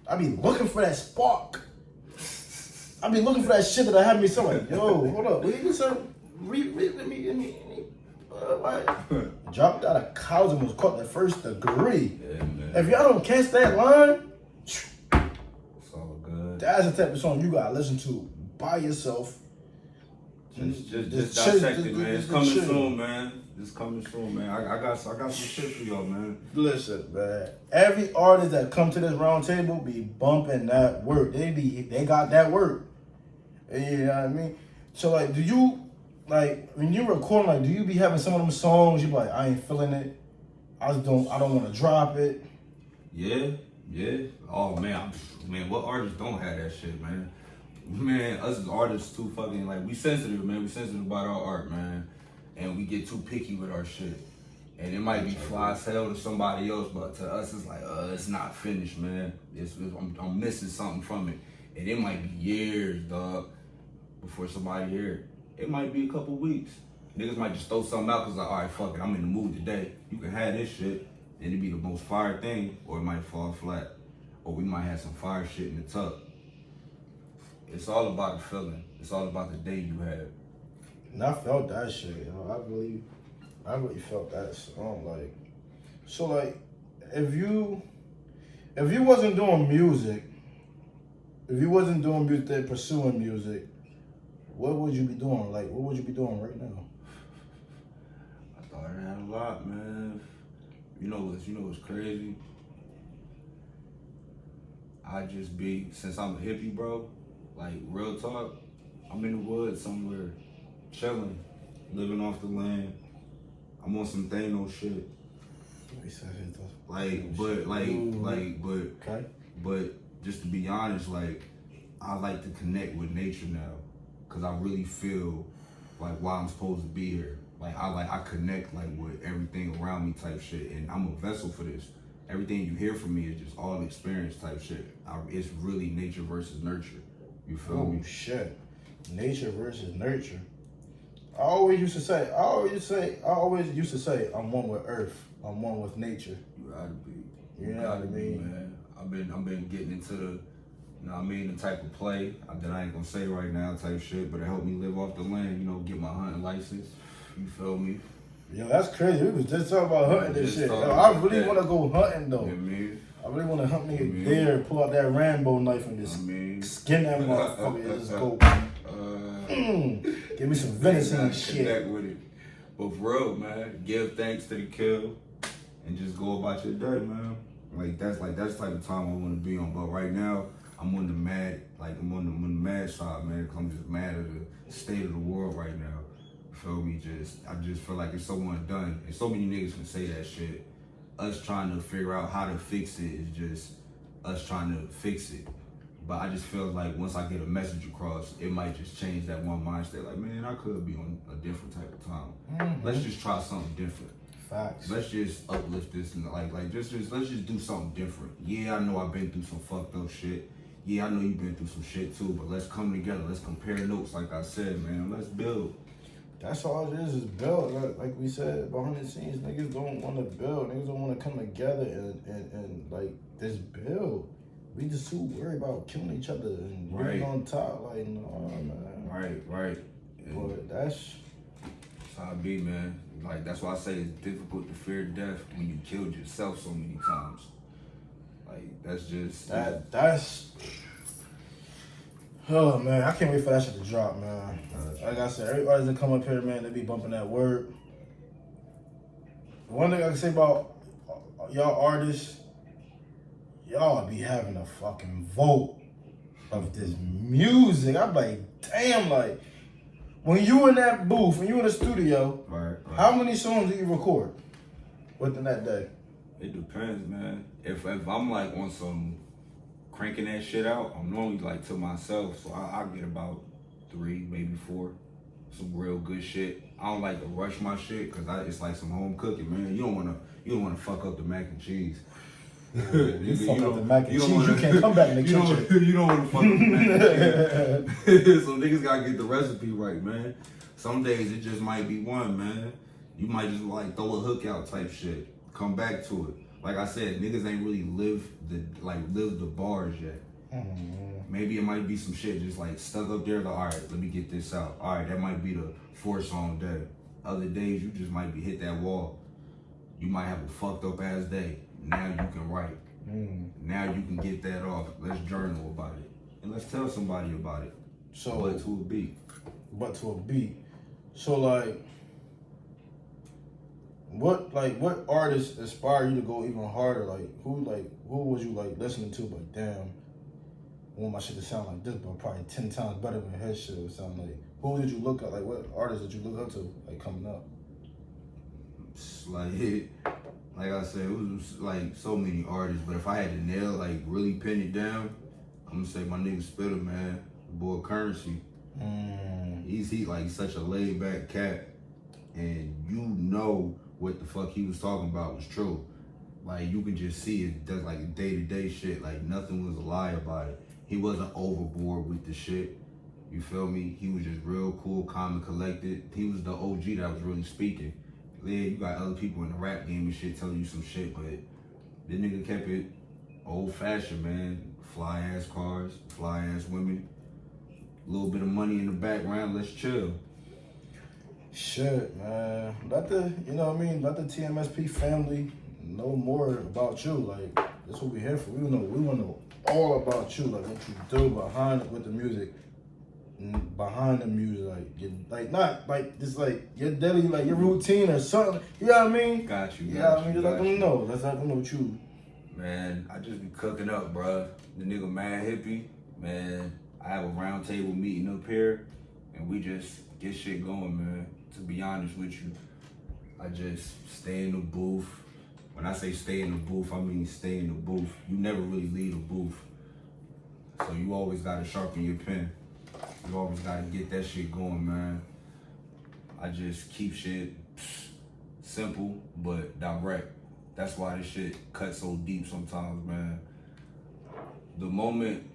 [SPEAKER 2] I be looking for that spark. I be looking for that shit that I have me so like, yo, hold up. Let me. What? Dropped out of college and was caught the first degree.
[SPEAKER 3] Yeah, man.
[SPEAKER 2] If y'all don't catch that line,
[SPEAKER 3] It's all good.
[SPEAKER 2] that's the type of song you gotta listen to by yourself.
[SPEAKER 3] Just dissect it, man. It's coming soon, man. It's coming soon, man. I got some shit for y'all, man.
[SPEAKER 2] Listen, man. Every artist that come to this round table be bumping that work. They got that work. You know what I mean? So like, do you like when you record? Like, do you be having some of them songs? You be like, I ain't feeling it. I don't want to drop it.
[SPEAKER 3] Yeah. Oh man, what artists don't have that shit, man? Man, us as artists too fucking like we sensitive, man. We sensitive about our art, man, and we get too picky with our shit. And it might be fly as hell to somebody else, but to us it's like, it's not finished, man. I'm missing something from it, and it might be years, dog, before somebody hear it. It might be a couple weeks. Niggas might just throw something out because like, all right, fuck it, I'm in the mood today. You can have this shit, and it be the most fire thing, or it might fall flat, or we might have some fire shit in the tuck. It's all about the feeling. It's all about the day you had.
[SPEAKER 2] And I felt that shit. You know, I really felt that song. Like, so like, if you wasn't doing music, pursuing music, what would you be doing? Like, what would you be doing right now?
[SPEAKER 3] I thought I had a lot, man. You know what's crazy? Since I'm a hippie, bro, like real talk, I'm in the woods somewhere, chilling, living off the land. I'm on some Thanos shit. But just to be honest, like I like to connect with nature now, cause I really feel like why I'm supposed to be here. Like I connect like with everything around me type shit, and I'm a vessel for this. Everything you hear from me is just all experience type shit. It's really nature versus nurture. You feel me?
[SPEAKER 2] Oh shit, nature versus nurture. I always used to say, I'm one with earth. I'm one with nature.
[SPEAKER 3] You gotta be.
[SPEAKER 2] You know what I mean?
[SPEAKER 3] Man. I've been getting into the, you know what I mean, the type of play that I ain't gonna say right now type shit, but it helped me live off the land, you know, get my hunting license. You feel me?
[SPEAKER 2] Yo, that's crazy. We was just talking about hunting this shit. Yo, I really want to go hunting though.
[SPEAKER 3] You know what I mean?
[SPEAKER 2] I really want to hunt nigga deer, pull out that Rambo knife and just skin that motherfucker and just go. Give me some venison and shit.
[SPEAKER 3] Connect with it. But for real, man, give thanks to the kill and just go about your day, man. That's the type of time I want to be on. But right now, I'm on the mad, I'm on the mad side, man. Cause I'm just mad at the state of the world right now. Feel me? I just feel like it's so undone, and so many niggas can say that shit. Us trying to figure out how to fix it is just us trying to fix it. But I just feel like once I get a message across, it might just change that one mindset. Like, man, I could be on a different type of time. Mm-hmm. Let's just try something different.
[SPEAKER 2] Facts.
[SPEAKER 3] Let's just uplift this and let's just do something different. Yeah, I know I've been through some fucked up shit. Yeah, I know you've been through some shit too. But let's come together. Let's compare notes. Like I said, man, let's build.
[SPEAKER 2] That's all it is build. Like we said, behind the scenes, niggas don't want to build. Niggas don't want to come together and like this build. We just too worried about killing each other and being on top. Like, no, man.
[SPEAKER 3] Right.
[SPEAKER 2] But that's
[SPEAKER 3] how it be, man. Like, that's why I say it's difficult to fear death when you killed yourself so many times. Like, that's oh man, I can't wait for that shit to drop, man. Like I said, everybody that come up here, man, they be bumping that word. One thing I can say about y'all artists, y'all be having a fucking vote of this music. I'm like, damn, like,
[SPEAKER 2] When you in that booth, when you in the studio,
[SPEAKER 3] Right.
[SPEAKER 2] how many songs do you record within that day?
[SPEAKER 3] It depends, man. If I'm like on some cranking that shit out, I'm normally like to myself, so I'll get about 3, maybe 4. Some real good shit. I don't like to rush my shit because it's like some home cooking, man. You don't wanna fuck up the mac and cheese.
[SPEAKER 2] You fuck up the mac and cheese, you can't come back in the kitchen.
[SPEAKER 3] You don't want to fuck up the mac and cheese. So niggas gotta get the recipe right, man. Some days it just might be one, man. You might just like throw a hook out type shit. Come back to it. Like I said, niggas ain't really lived the bars yet. Maybe it might be some shit just like stuck up there. Like, all right, let me get this out. All right, that might be the 4-song day. Other days you just might be hit that wall. You might have a fucked up ass day. Now you can write. Now you can get that off. Let's journal about it. And let's tell somebody about it.
[SPEAKER 2] So,
[SPEAKER 3] but to a beat.
[SPEAKER 2] So like what artists inspire you to go even harder? Who was you like listening to? Like, damn, I want my shit to sound like this, but probably 10 times better than his shit would sound like. Who did you look at? Like, what artists did you look up to? Like, coming up?
[SPEAKER 3] It's like I said, it was like so many artists. But if I had to nail, like really pin it down, I'm gonna say my nigga Spitter, man, the boy Currency. He's such a laid back cat, and you know what the fuck he was talking about was true. Like, you could just see it does like day-to-day shit. Like, nothing was a lie about it. He wasn't overboard with the shit. You feel me? He was just real cool, calm, and collected. He was the OG that was really speaking. Yeah, you got other people in the rap game and shit telling you some shit, but the nigga kept it old-fashioned, man. Fly-ass cars, fly-ass women, a little bit of money in the background, let's chill.
[SPEAKER 2] Shit, man. Let the TMSP family know more about you. Like, that's what we're here for. We want to know all about you, like what you do behind the music, like not like just like your daily, like your routine or something. You know what I mean?
[SPEAKER 3] Got you.
[SPEAKER 2] Just let them know. Let's let them know what you.
[SPEAKER 3] Man, I just be cooking up, bruh. The nigga Mad Hippie, man. I have a round table meeting up here, and we just get shit going, man. To be honest with you, I just stay in the booth. When I say stay in the booth, I mean stay in the booth. You never really leave the booth. So you always gotta sharpen your pen. You always gotta get that shit going, man. I just keep shit simple but direct. That's why this shit cuts so deep sometimes, man. The moment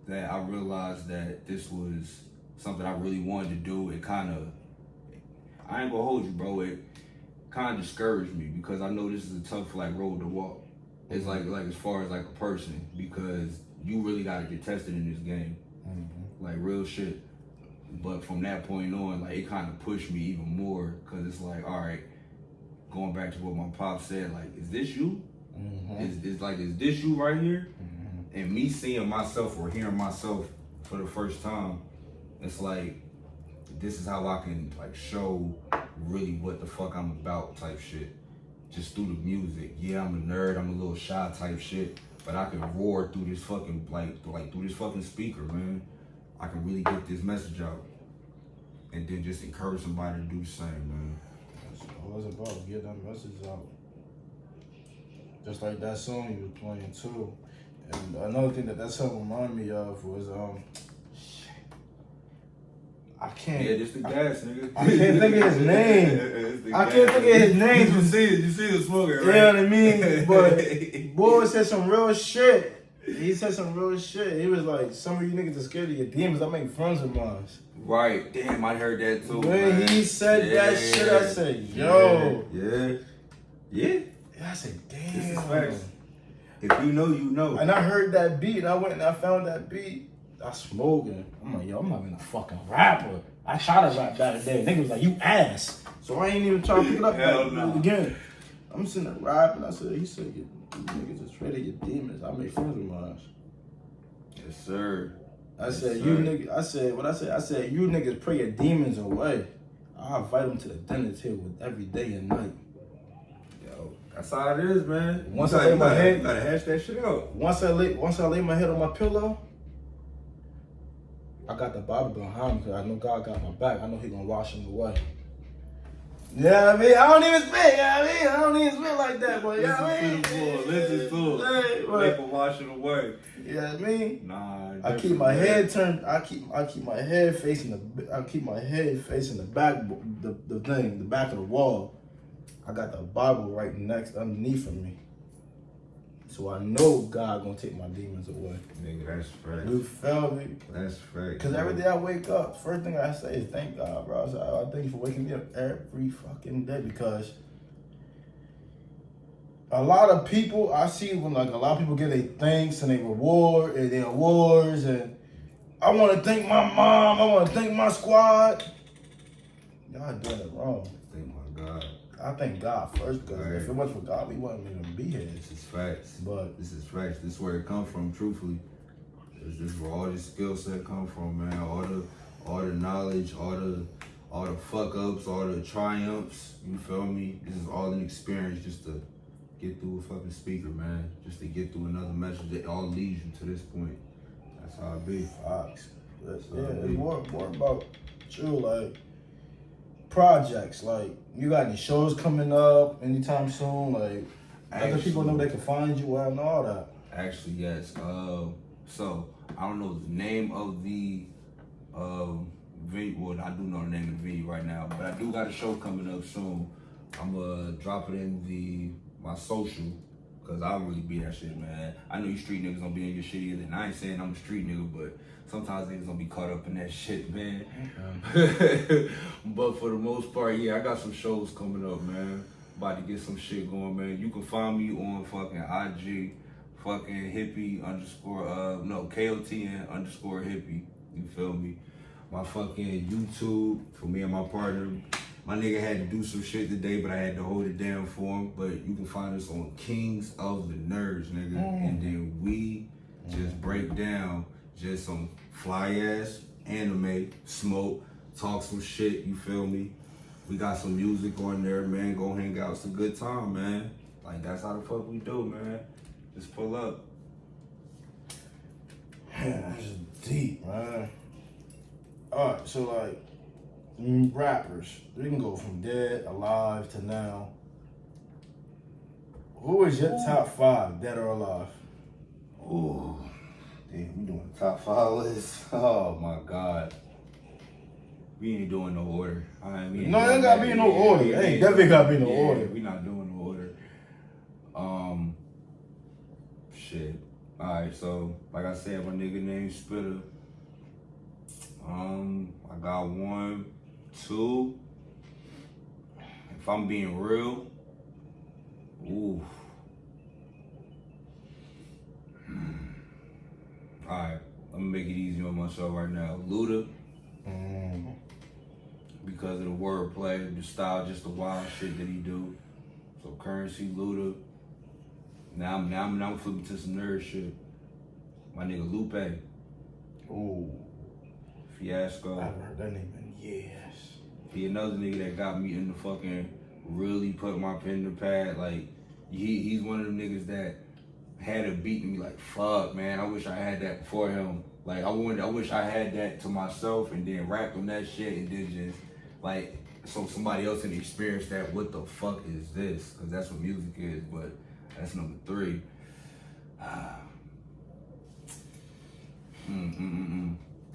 [SPEAKER 3] that I realized that this was something I really wanted to do, it I ain't gonna hold you, bro, it kind of discouraged me because I know this is a tough road to walk. It's like as far as like a person, because you really gotta get tested in this game, like real shit. But from that point on, like it kind of pushed me even more because it's like, all right, going back to what my pop said, like, is this you? Is this you right here? And me seeing myself or hearing myself for the first time, it's like, this is how I can like show really what the fuck I'm about type shit. Just through the music. Yeah, I'm a nerd, I'm a little shy type shit, but I can roar through this fucking through this fucking speaker, man. I can really get this message out. And then just encourage somebody to do the same, man.
[SPEAKER 2] That's all it's about, get that message out. Just like that song you was playing too. And another thing that song reminded me of was I can't.
[SPEAKER 3] Yeah, just the gas, nigga.
[SPEAKER 2] I can't think of his name. I can't think of his name.
[SPEAKER 3] You see the smoker, right?
[SPEAKER 2] You know what I mean? But boy said some real shit. He said some real shit. He was like, some of you niggas are scared of your demons. I make friends with mine.
[SPEAKER 3] Right. Damn, I heard that too.
[SPEAKER 2] When he said that shit, I said, yo.
[SPEAKER 3] Yeah.
[SPEAKER 2] I said, damn.
[SPEAKER 3] This is facts. If you know, you know.
[SPEAKER 2] And I heard that beat, and I went and I found that beat. I smoking. I'm like, yo, I'm not even a fucking rapper. I tried to rap that day. Nigga was like, you ass. So I ain't even trying to pick it up again. I'm sitting there rapping. He said, you niggas is afraid of your demons. I make friends with mine.
[SPEAKER 3] Yes, sir.
[SPEAKER 2] I said, you niggas pray your demons away. I invite them to the dinner table every day and night.
[SPEAKER 3] Yo, that's how it is, man.
[SPEAKER 2] Once I lay my head,
[SPEAKER 3] gotta hash that shit out.
[SPEAKER 2] Once I lay my head on my pillow, I got the Bible behind me because I know God got my back. I know He gonna wash them away. You know what I mean? I don't even spit, you know what I mean? I don't even spit like that, but you know what I mean?
[SPEAKER 3] Listen to him. Make him wash it away.
[SPEAKER 2] You know what I mean?
[SPEAKER 3] Nah,
[SPEAKER 2] I keep my head turned. I keep my head facing the back, the back of the wall. I got the Bible right next underneath of me, so I know God gonna take my demons away.
[SPEAKER 3] Nigga, that's fact.
[SPEAKER 2] You feel me?
[SPEAKER 3] That's fact.
[SPEAKER 2] Cause every day I wake up, first thing I say is thank God, bro. I thank you for waking me up every fucking day because a lot of people I see when like a lot of people get their thanks and their awards, and I want to thank my mom. I want to thank my squad. Y'all doing it wrong.
[SPEAKER 3] Thank my God.
[SPEAKER 2] I thank God first because
[SPEAKER 3] Right.
[SPEAKER 2] if it wasn't for God, we wouldn't even be here.
[SPEAKER 3] This is facts.
[SPEAKER 2] But
[SPEAKER 3] This is facts. This is where it come from, truthfully. This is where all this skill set come from, man. All the knowledge, all the fuck ups, all the triumphs. You feel me? This is all an experience just to get through a fucking speaker, man. Just to get through another message that all leads you to this point. That's how it be.
[SPEAKER 2] Fox. Yeah,
[SPEAKER 3] So,
[SPEAKER 2] it's more about you, like projects. Like you got any shows coming up anytime soon? Like other people know they can find you and all that.
[SPEAKER 3] Actually, yes. So I don't know the name of the venue. Well, I do know the name of the venue right now, but I do got a show coming up soon. I'm gonna drop it in my social, cause I don't really be that shit, man. I know you street niggas don't be in your shit either, and I ain't saying I'm a street nigga, but sometimes niggas don't be caught up in that shit, man. But for the most part, yeah, I got some shows coming up, man. About to get some shit going, man. You can find me on fucking IG, fucking hippie KOTN underscore hippie. You feel me? My fucking YouTube for me and my partner. My nigga had to do some shit today, but I had to hold it down for him. But you can find us on Kings of the Nerds, nigga. And then we just break down just some fly ass anime, smoke, talk some shit, you feel me? We got some music on there, man. Go hang out. It's a good time, man. Like, that's how the fuck we do, man. Just pull up.
[SPEAKER 2] Man, that's deep, man. Alright, so like rappers, we can go from dead, alive to now. Who is your top 5, dead or alive?
[SPEAKER 3] Ooh. Damn, we doing the top 5 list. Oh my God. We ain't doing no order.
[SPEAKER 2] No, it ain't gotta be no order. It ain't definitely gotta be no order.
[SPEAKER 3] We not doing no order. Shit. Alright, so like I said, my nigga named Spitter. I got 1, 2. If I'm being real, ooh. Alright, I'm gonna make it easy on myself right now. Luda. Because of the wordplay, the style, just the wild shit that he do. So Currency, Luda. Now I'm flipping to some nerd shit. My nigga Lupe.
[SPEAKER 2] Ooh.
[SPEAKER 3] Fiasco.
[SPEAKER 2] I haven't heard that name in years.
[SPEAKER 3] He another nigga that got me in the fucking really put my pen in the pad. Like he's one of them niggas that had a beat and be like, fuck man, I wish I had that before him. Like I wish I had that to myself and then rapped on that shit and then just like so somebody else can experience that. What the fuck is this? Because that's what music is. But that's number 3.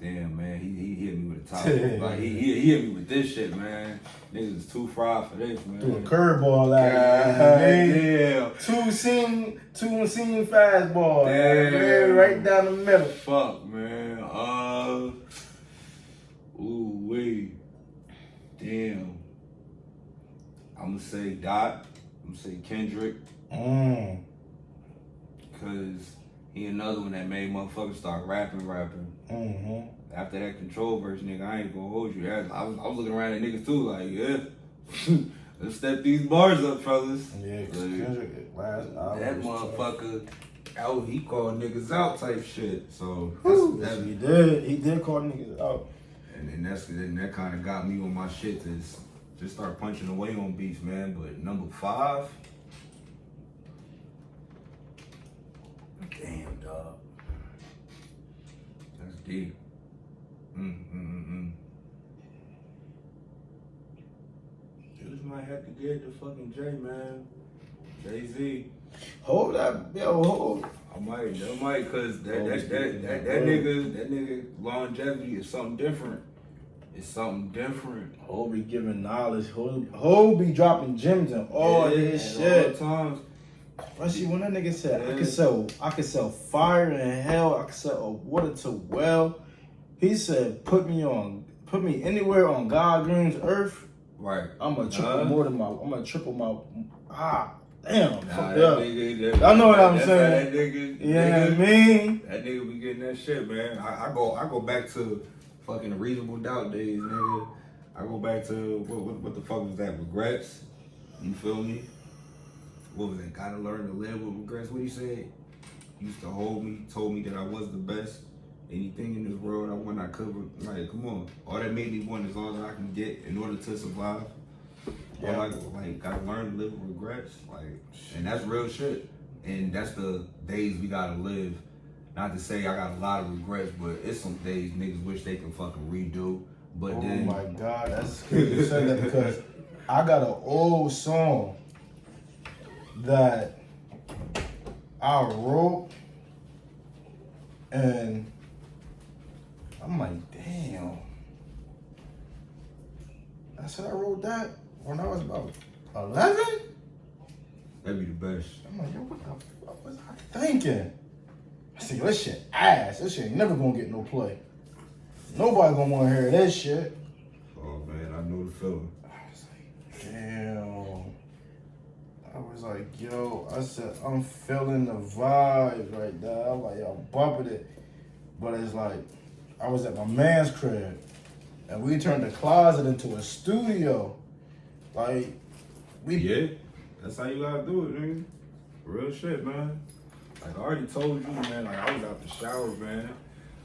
[SPEAKER 3] Damn man, he hit me with a top. Like he hit me with this shit, man. Niggas is too fried for this, man.
[SPEAKER 2] Do a curveball out
[SPEAKER 3] Damn.
[SPEAKER 2] Two seam fastball.
[SPEAKER 3] Damn.
[SPEAKER 2] Man, right down the middle.
[SPEAKER 3] Fuck, man. Ooh, wait. Damn. I'm gonna say Dot. I'm gonna say Kendrick. Cause he another one that made motherfuckers start rapping. After that Control verse, nigga, I ain't gonna hold you. I was looking around at niggas too, like, yeah. Let's step these bars up, fellas.
[SPEAKER 2] Yeah,
[SPEAKER 3] like,
[SPEAKER 2] Kendrick, last album
[SPEAKER 3] that
[SPEAKER 2] was
[SPEAKER 3] motherfucker out, he called niggas out type shit. So
[SPEAKER 2] that's he did call niggas out.
[SPEAKER 3] And that kind of got me on my shit to just start punching away on beats, man. But number 5, damn dog, that's deep. Dudes might have to get the fucking J, man. Jay-Z.
[SPEAKER 2] Hold that, yo, hold.
[SPEAKER 3] I might, cause that nigga longevity is something different. It's something different.
[SPEAKER 2] Ho be giving knowledge. Ho be dropping gems and all this shit.
[SPEAKER 3] All times.
[SPEAKER 2] Especially when that nigga said, I could sell fire in hell, I could sell water to well. He said, put me anywhere on God Green's earth.
[SPEAKER 3] Right.
[SPEAKER 2] I'm gonna triple my damn. Fuck
[SPEAKER 3] that
[SPEAKER 2] up.
[SPEAKER 3] Nigga,
[SPEAKER 2] I know what I'm saying.
[SPEAKER 3] That nigga,
[SPEAKER 2] you know what I mean?
[SPEAKER 3] That nigga be getting that shit, man. I go back to fucking the Reasonable Doubt days, nigga. I go back to what the fuck was that? Regrets. You feel me? What was that? Gotta learn to live with regrets. What he said? He used to hold me, told me that I was the best. Anything in this world I want, I could. Like, come on. All that made me want is all that I can get in order to survive. Yeah. Like, gotta learn to live with regrets. Like, and that's real shit. And that's the days we gotta live. Not to say I got a lot of regrets, but it's some days niggas wish they can fucking redo. But then,
[SPEAKER 2] oh my God, that's crazy you say that because I got an old song that I wrote, and I'm like, damn. I said I wrote that when I was about 11?
[SPEAKER 3] that'd be the best.
[SPEAKER 2] I'm like, yo, what the fuck was I thinking? I said, yo, this shit ass. This shit ain't never gonna get no play. Nobody gonna wanna hear this shit.
[SPEAKER 3] Oh man, I know the feeling.
[SPEAKER 2] I was like, damn. I was like, yo, I said, I'm feeling the vibe right now. I'm like, yo, bumping it. But it's like, I was at my man's crib, and we turned the closet into a studio. Like,
[SPEAKER 3] Yeah, that's how you gotta do it, nigga. Real shit, man. Like I already told you, man, like I was out the shower, man.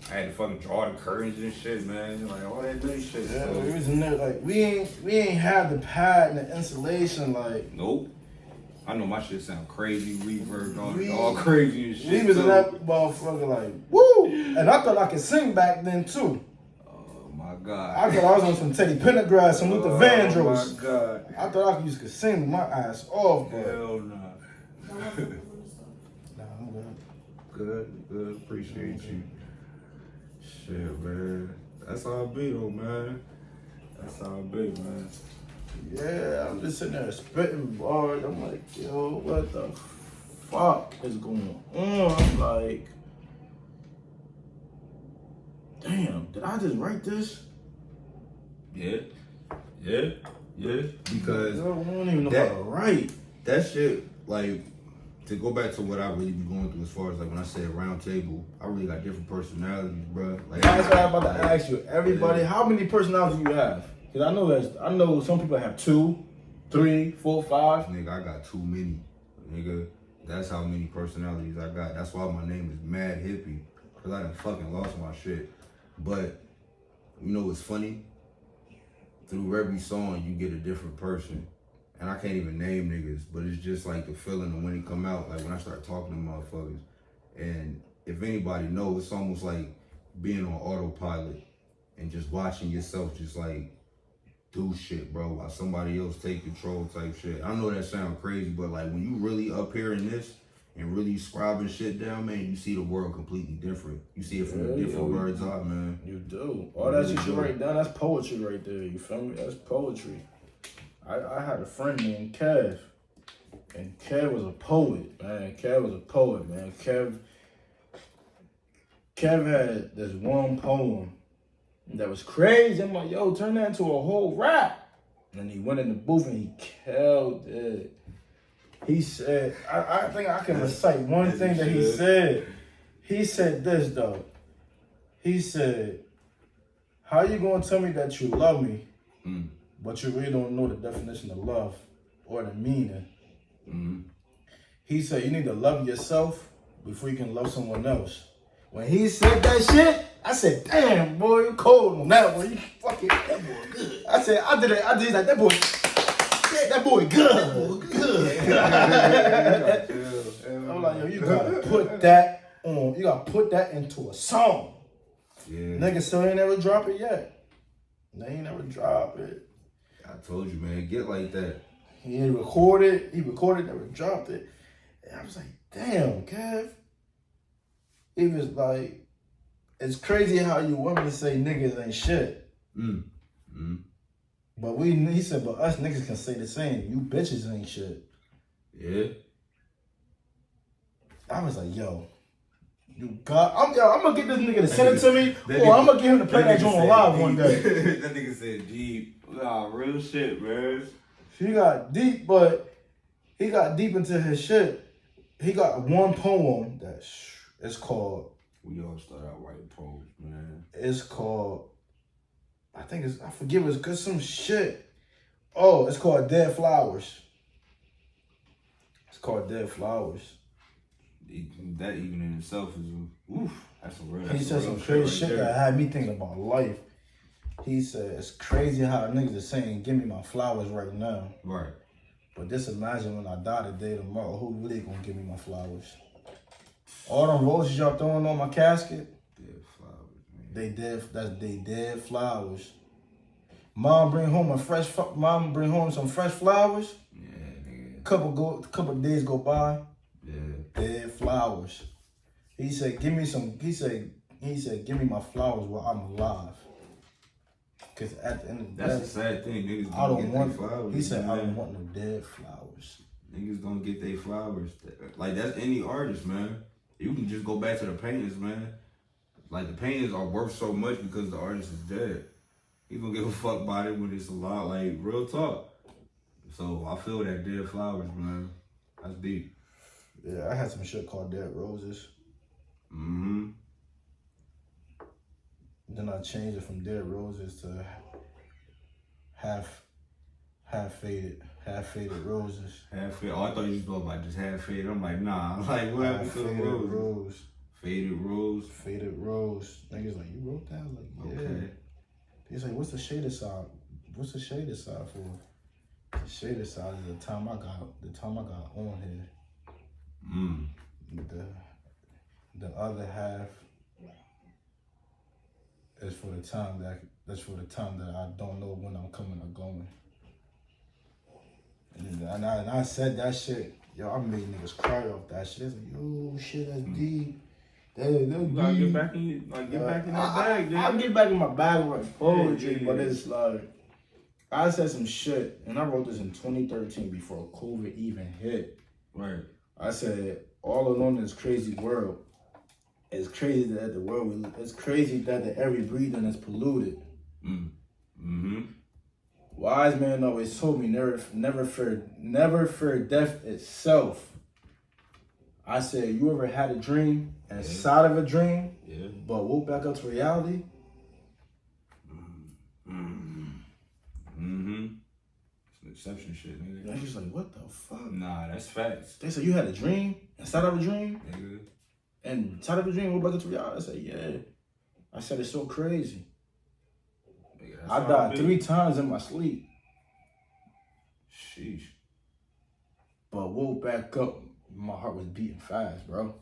[SPEAKER 3] I had to fucking draw the curtains and shit, man. Like all that new shit.
[SPEAKER 2] Yeah,
[SPEAKER 3] so.
[SPEAKER 2] we was in there, like, we ain't have the pad and the insulation, like.
[SPEAKER 3] Nope. I know my shit sound crazy, reverb, all crazy and shit.
[SPEAKER 2] We was in that motherfucker like, woo! And I thought I could sing back then too.
[SPEAKER 3] Oh my God.
[SPEAKER 2] I thought I was on some Teddy Pendergrass, some Luther Vandross.
[SPEAKER 3] Oh my God.
[SPEAKER 2] I thought I could sing my ass off, but.
[SPEAKER 3] Hell nah.
[SPEAKER 2] Nah, I'm good.
[SPEAKER 3] Good. Appreciate you. Shit, man. That's how it be though, man. That's how it be, man.
[SPEAKER 2] Yeah, I'm just sitting there spitting bars. I'm like, yo, what the fuck is going on? I'm like, damn, did I just write this?
[SPEAKER 3] Yeah. Because
[SPEAKER 2] Yo, I don't even know how to write.
[SPEAKER 3] that shit, like, to go back to what I really be going through as far as like when I say round table, I really got different personalities, bro. Like
[SPEAKER 2] That's what I'm about to ask you. Everybody, how many personalities do you have? Because I know some people have 2, 3, 4, 5.
[SPEAKER 3] nigga, I got too many. Nigga, that's how many personalities I got. That's why my name is Mad Hippie. Cause I done fucking lost my shit. But you know what's funny? Through every song you get a different person. And I can't even name niggas, but it's just like the feeling of when it come out, like when I start talking to motherfuckers. And if anybody knows, it's almost like being on autopilot and just watching yourself just like do shit, bro, while somebody else take control type shit. I know that sounds crazy, but like when you really up here in this and really scribing shit down, man, you see the world completely different. You see it from a different bird's eye, man.
[SPEAKER 2] You do. All that shit you write down, that's poetry right there. You feel me? That's poetry. I had a friend named Kev, and Kev was a poet, man. Kev had this one poem that was crazy. I'm like, yo, turn that into a whole rap. And he went in the booth and he killed it. He said, I think I can recite one thing that he said. He said this, though. He said, how you gonna tell me that you love me, but you really don't know the definition of love or the meaning? He said, you need to love yourself before you can love someone else. When he said that shit, I said, damn, boy, you cold on that one. You fucking, that boy good. I did like, that boy good. I'm like, yo, you gotta put that on. You gotta put that into a song.
[SPEAKER 3] Yeah.
[SPEAKER 2] Niggas still ain't never drop it yet. They ain't never drop it.
[SPEAKER 3] I told you, man, get like that.
[SPEAKER 2] He ain't recorded. He recorded, never dropped it. And I was like, damn, Kev. He was like, it's crazy how you women say niggas ain't shit. But he said, but us niggas can say the same. You bitches ain't shit.
[SPEAKER 3] Yeah.
[SPEAKER 2] I was like, yo, I'm gonna get this nigga to send it to me, or I'm gonna get him to play that joint live one day.
[SPEAKER 3] That nigga said deep. Nah, real shit, man.
[SPEAKER 2] He got deep, but he got deep into his shit. He got one poem it's called.
[SPEAKER 3] We all start out writing poems, man.
[SPEAKER 2] It's called. I forget it's good some shit. Oh, it's called Dead Flowers. It's called Dead Flowers.
[SPEAKER 3] That even in itself is that's a real.
[SPEAKER 2] He said some crazy shit that had me thinking about life. He said it's crazy how niggas are saying, "Give me my flowers right now."
[SPEAKER 3] Right.
[SPEAKER 2] But just imagine when I die today, tomorrow, who really gonna give me my flowers? All them roses y'all throwing on my casket,
[SPEAKER 3] Dead flowers, man.
[SPEAKER 2] they dead flowers. Mom bring home some fresh flowers.
[SPEAKER 3] Yeah, nigga.
[SPEAKER 2] Couple days go by.
[SPEAKER 3] Yeah.
[SPEAKER 2] Dead flowers. He said, give me my flowers while I'm alive. Cause at the end of the day,
[SPEAKER 3] That's the sad thing, niggas
[SPEAKER 2] I
[SPEAKER 3] don't
[SPEAKER 2] don't
[SPEAKER 3] get
[SPEAKER 2] want.
[SPEAKER 3] their flowers.
[SPEAKER 2] He said, I
[SPEAKER 3] man.
[SPEAKER 2] don't want no dead flowers.
[SPEAKER 3] Niggas don't get their flowers. Like, that's any artist, man. You can just go back to the paintings, man. Like, the paintings are worth so much because the artist is dead. He gonna give a fuck about it when it's alive. Like, real talk. So, I feel that dead flowers, man. That's deep.
[SPEAKER 2] Yeah, I had some shit called Dead Roses.
[SPEAKER 3] Mm-hmm.
[SPEAKER 2] Then I changed it from Dead Roses to half faded roses.
[SPEAKER 3] Half faded. Oh, I thought you was talking about just half faded. I'm like, nah. Like, what happened to the rose? Faded rose.
[SPEAKER 2] Faded rose. Niggas like, you wrote that? Like, yeah.
[SPEAKER 3] Okay.
[SPEAKER 2] He's like, what's the shaded side? What's the shaded side for? The shaded side is the time I got on here. The other half is for the time that I don't know when I'm coming or going. And I said that shit. Yo, I made niggas cry off that shit. It's like, yo, shit, that's deep. That's
[SPEAKER 3] You
[SPEAKER 2] deep.
[SPEAKER 3] gotta get back in, that bag, dude.
[SPEAKER 2] I'll get back in my bag and write poetry,
[SPEAKER 3] Yeah.
[SPEAKER 2] but it's like, I said some shit, and I wrote this in 2013 before COVID even hit.
[SPEAKER 3] Right.
[SPEAKER 2] I said, all alone in this crazy world. It's crazy that it's crazy that the air we breathe in is polluted.
[SPEAKER 3] Mm-hmm.
[SPEAKER 2] Wise man always told me never fear death itself. I said, you ever had a dream inside of a dream, but woke back up to reality?
[SPEAKER 3] Mm-hmm. Some exception shit, nigga.
[SPEAKER 2] And she's like, what the fuck?
[SPEAKER 3] Nah, that's facts.
[SPEAKER 2] They said you had a dream inside of a dream,
[SPEAKER 3] Nigga.
[SPEAKER 2] and inside of a dream woke back up to reality. I said, yeah. I said, it's so crazy.
[SPEAKER 3] Nigga,
[SPEAKER 2] I died 3 times in my sleep,
[SPEAKER 3] Sheesh.
[SPEAKER 2] but woke back up. My heart was beating fast, bro.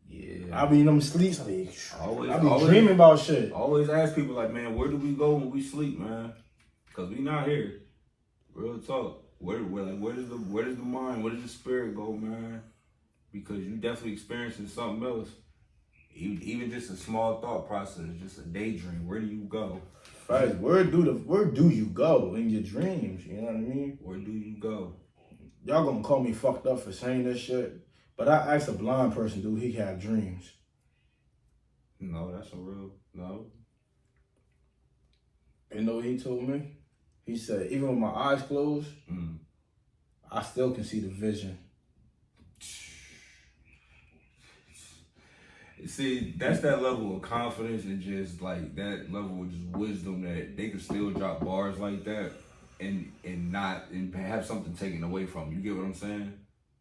[SPEAKER 3] Yeah.
[SPEAKER 2] I be in them sleeps. I be
[SPEAKER 3] Always
[SPEAKER 2] dreaming about shit.
[SPEAKER 3] Always ask people like, man, where do we go when we sleep, man? Cause we not here. Real talk. Where does the mind, where does the spirit go, man? Because you definitely experiencing something else. Even just a small thought process, just a daydream. Where do you go?
[SPEAKER 2] Right. Where do you go in your dreams? You know what I mean?
[SPEAKER 3] Where do you go?
[SPEAKER 2] Y'all gonna call me fucked up for saying this shit, but I asked a blind person, do he have dreams?
[SPEAKER 3] No, that's a real no.
[SPEAKER 2] You know what he told me? He said, even with my eyes closed, I still can see the vision.
[SPEAKER 3] See, that's that level of confidence and just like that level of just wisdom that they can still drop bars like that and have something taken away from you. You get what I'm saying?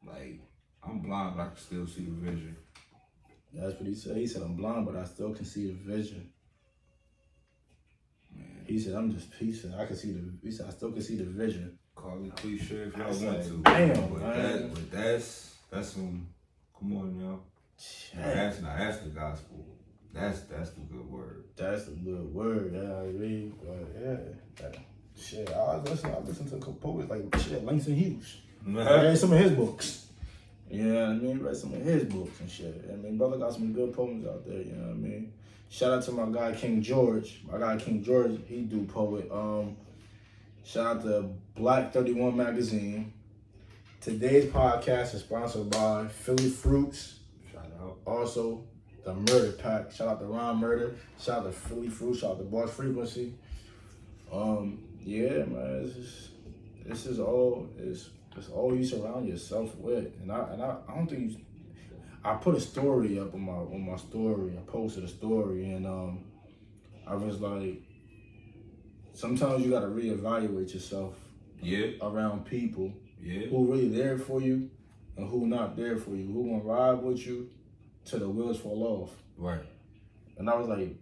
[SPEAKER 3] Like, I'm blind, but I can still see the vision.
[SPEAKER 2] That's what he said. He said, I'm blind, but I still can see the vision.
[SPEAKER 3] Man.
[SPEAKER 2] He said, I can see he said, I still can see the vision.
[SPEAKER 3] Call it cliche if y'all
[SPEAKER 2] That's
[SPEAKER 3] want
[SPEAKER 2] like,
[SPEAKER 3] to.
[SPEAKER 2] damn,
[SPEAKER 3] but
[SPEAKER 2] man.
[SPEAKER 3] that's some, come on now. That's the gospel. That's the good word.
[SPEAKER 2] That's a good word, you know what I mean? But yeah, shit, I listen to a couple poets like shit, Langston Hughes. I read some of his books. You know what I mean? Read some of his books and shit. I mean, brother got some good poems out there, you know what I mean? Shout out to my guy King George. My guy King George, he do poet. Shout out to Black 31 Magazine. Today's podcast is sponsored by Philly Fruits.
[SPEAKER 3] Shout out. Also,
[SPEAKER 2] the Murder Pack. Shout out to Ron Murder. Shout out to Philly Fruits. Shout out to Boss Frequency. Yeah, man. This is all. It's all you surround yourself with. And I don't think you. I put a story up on my story. I posted a story, and I was like, sometimes you gotta reevaluate yourself.
[SPEAKER 3] Yeah.
[SPEAKER 2] Around people.
[SPEAKER 3] Yeah.
[SPEAKER 2] Who really there for you, and who not there for you. Who gonna ride with you till the wheels fall off.
[SPEAKER 3] Right.
[SPEAKER 2] And I was like,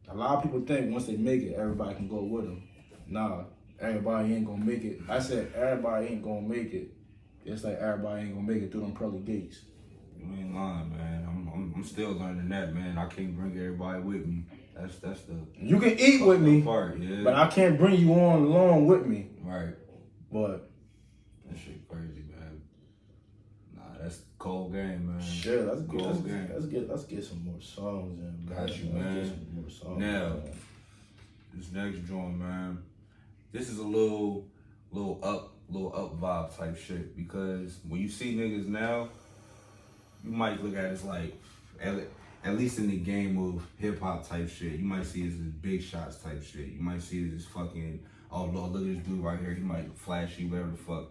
[SPEAKER 2] a lot of people think once they make it, everybody can go with them. Nah, everybody ain't gonna make it. I said everybody ain't gonna make it. It's like everybody ain't gonna make it through them pearly gates.
[SPEAKER 3] You ain't lying, man. I'm still learning that, man. I can't bring everybody with me. That's the.
[SPEAKER 2] You can eat with me,
[SPEAKER 3] part, yeah.
[SPEAKER 2] but I can't bring you on along with me.
[SPEAKER 3] Right.
[SPEAKER 2] But
[SPEAKER 3] that shit crazy, man. Nah, that's cold game, man.
[SPEAKER 2] Sure, let's get some more songs in, man.
[SPEAKER 3] Got you, man.
[SPEAKER 2] Get some more songs,
[SPEAKER 3] now,
[SPEAKER 2] man.
[SPEAKER 3] this next joint, man. This is a little up vibe type shit, because when you see niggas now, you might look at it as like, at least in the game of hip hop type shit, you might see it as big shots type shit. You might see it as fucking, oh look at this dude right here, he might flash you, whatever the fuck.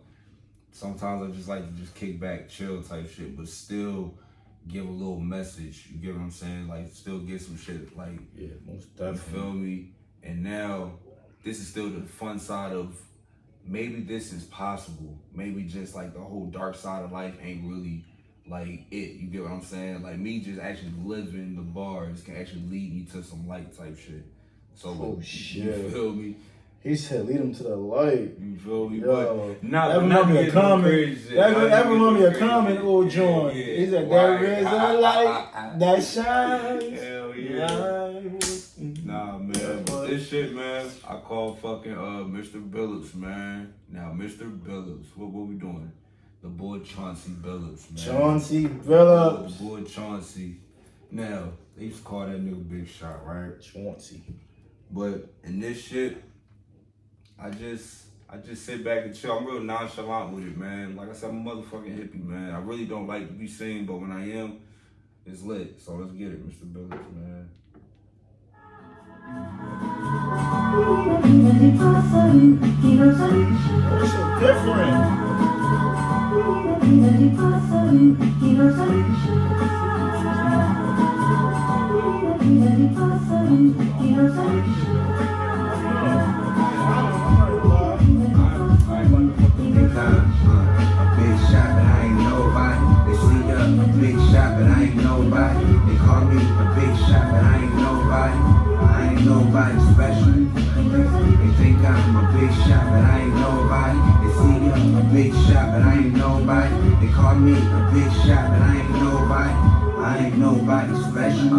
[SPEAKER 3] Sometimes I just like to just kick back, chill type shit, but still give a little message. You get what I'm saying? Like still get some shit, like,
[SPEAKER 2] yeah, most definitely.
[SPEAKER 3] You feel me? And now this is still the fun side of maybe this is possible. Maybe just like the whole dark side of life ain't really like it. You get what I'm saying? Like me just actually living the bars can actually lead me to some light type shit. So
[SPEAKER 2] shit.
[SPEAKER 3] You feel me?
[SPEAKER 2] He said, "Lead him to the light."
[SPEAKER 3] You feel me?
[SPEAKER 2] Yo,
[SPEAKER 3] but not
[SPEAKER 2] me a comment. Everyone me a comment, old John.
[SPEAKER 3] Yeah.
[SPEAKER 2] He said, "There is a light that shines."
[SPEAKER 3] Hell yeah. Nah, man. But this shit, man, I call fucking Mr. Billups, man. Now, Mr. Billups, what we doing? The boy Chauncey Billups, man.
[SPEAKER 2] Chauncey Billups.
[SPEAKER 3] The boy Chauncey. Now, they used to call that nigga Big Shot, right?
[SPEAKER 2] Chauncey.
[SPEAKER 3] But in this shit, I just sit back and chill. I'm real nonchalant with it, man. Like I said, I'm a motherfucking hippie, man. I really don't like to be seen, but when I am, it's lit. So let's get it, Mr. Billups, man.
[SPEAKER 2] What's so different?
[SPEAKER 4] Nobody special. They think I'm a big shot, but I ain't nobody. They see I'm a big shot, but I ain't nobody. They call me a big shot, but I ain't nobody. I ain't nobody special.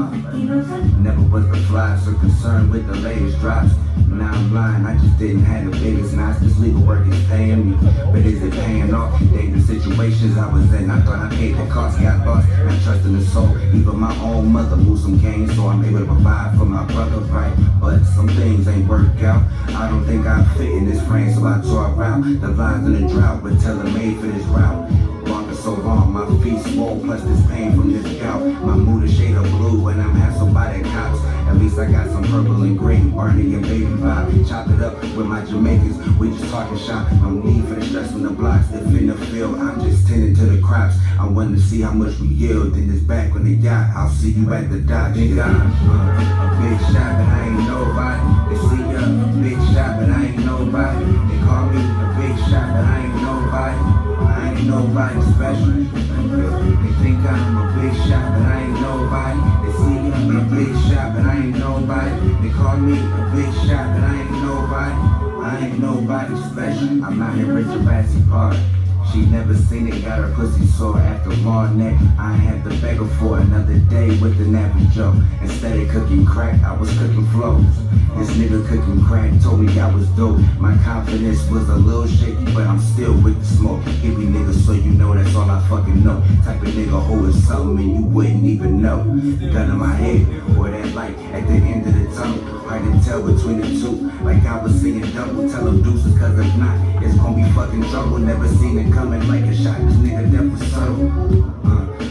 [SPEAKER 4] Never was the fly, so concerned with the latest drops. Now I'm blind, I just didn't have the biggest knots. This legal work is paying me, but is it paying off? Dating situations I was in, I thought I paid the cost. Got lost, not trusting the soul. Even my own mother moved some game, so I'm able to provide for my brother, right? But some things ain't worked out. I don't think I fit in this frame, so I tore around. The lines in the drought, but tailor-made for this route. Walking so long, my feet swole, plus this pain from this gout. My mood is shade of blue, and I'm hassled by the cops. At least I got some purple and green, burning and baby vibe. Chop it up with my Jamaicans, we just talking shop. No need for the stress from the blocks. If in the field, I'm just tending to the crops. I want to see how much we yield. Then it's back on the yacht. I'll see you at the dock. Nigga, I'm a big shot, but I ain't nobody. They see ya, a big shot, but I ain't nobody. They call me a big shot, but I ain't nobody. I ain't nobody special. They think I'm a big shot, but I ain't nobody. They see me I'm a big shot, but I ain't nobody. They call me a big shot, but I ain't nobody. I ain't nobody special. I'm out here at Jurassic Park. She never seen it, got her pussy sore after long neck. I ain't had to beg her for another day with the nappy joke. Instead of cooking crack, I was cooking flows. This nigga cooking crack told me I was dope. My confidence was a little shaky, but I'm still with the smoke. Hippie nigga, so you know that's all I fucking know. Type of nigga holding something and you wouldn't even know. Gun in my head, or that light at the end of the tunnel. Hard to tell between the two, like I was seeing double. Tell them deuces, cause if not, it's gonna be fucking trouble. Never seen it coming like a shot, this nigga that was subtle.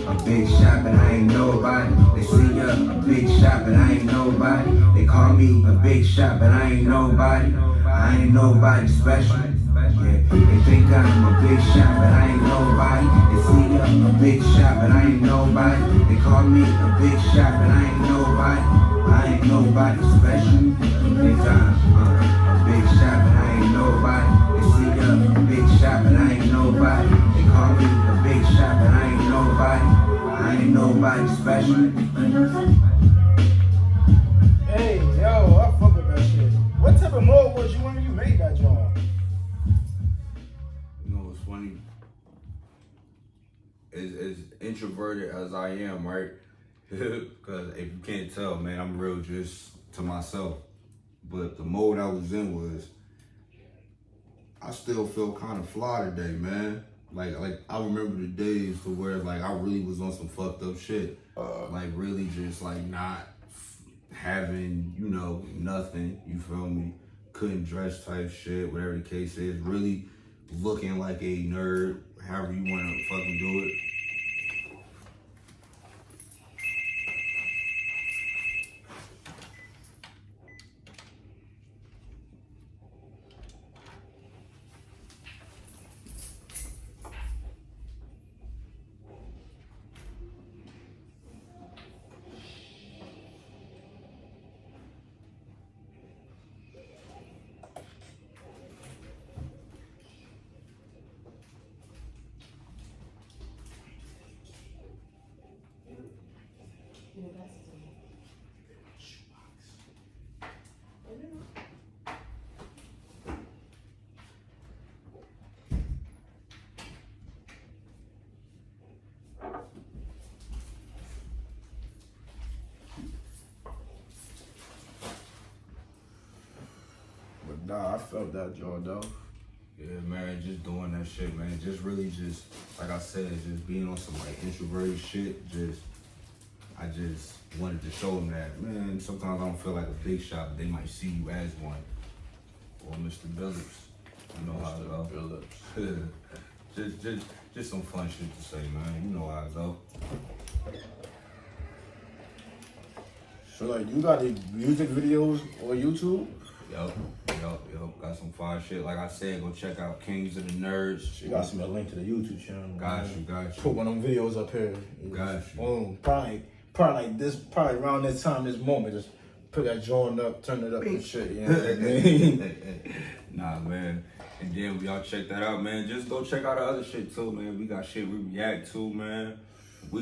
[SPEAKER 4] A big shot, but I ain't nobody. They see ya, a big shot, but I ain't nobody. They call me a big shot, but I ain't nobody. I ain't nobody special. Yeah, they think I'm a big shot, but I ain't nobody. They see ya, a big shot, but I ain't nobody. They call me a big shot, but I ain't nobody. I ain't nobody special. They think I'm a big shot, but I ain't nobody. They see ya, a big shot, but I ain't nobody. They call me a big shot, but I ain't nobody. I ain't nobody special.
[SPEAKER 2] Hey, yo, I fuck with that shit. What type of mode was you when you made that joint?
[SPEAKER 3] You know what's funny? As introverted as I am, right? Because if you can't tell, man, I'm real just to myself. But the mode I was in was, I still feel kind of fly today, man. Like I remember the days to where like I really was on some fucked up shit. Like really just like not having, you know, nothing, you feel me? Couldn't dress type shit, whatever the case is. Really looking like a nerd, however you want to fucking do it.
[SPEAKER 2] But nah, I felt that joint though.
[SPEAKER 3] Yeah, man, just doing that shit, man. Just really just, like I said, just being on some like introverted shit. I just wanted to show them that, man, sometimes I don't feel like a big shot, but they might see you as one. Or Mr. Billups. You know how it go. Billups. just some fun shit to say, man. You know how it go.
[SPEAKER 2] So like, you got any music videos on YouTube?
[SPEAKER 3] Yup. Got some fire shit. Like I said, go check out Kings of the Nerds.
[SPEAKER 2] You got some link to the YouTube channel.
[SPEAKER 3] Got you.
[SPEAKER 2] Put one of them videos up here.
[SPEAKER 3] Got you.
[SPEAKER 2] Boom. Probably around this time, this moment, just put that joint up, turn it up and shit. You know what I mean?
[SPEAKER 3] Nah, man. And then y'all check that out, man. Just go check out the other shit too, man. We got shit we react to, man. We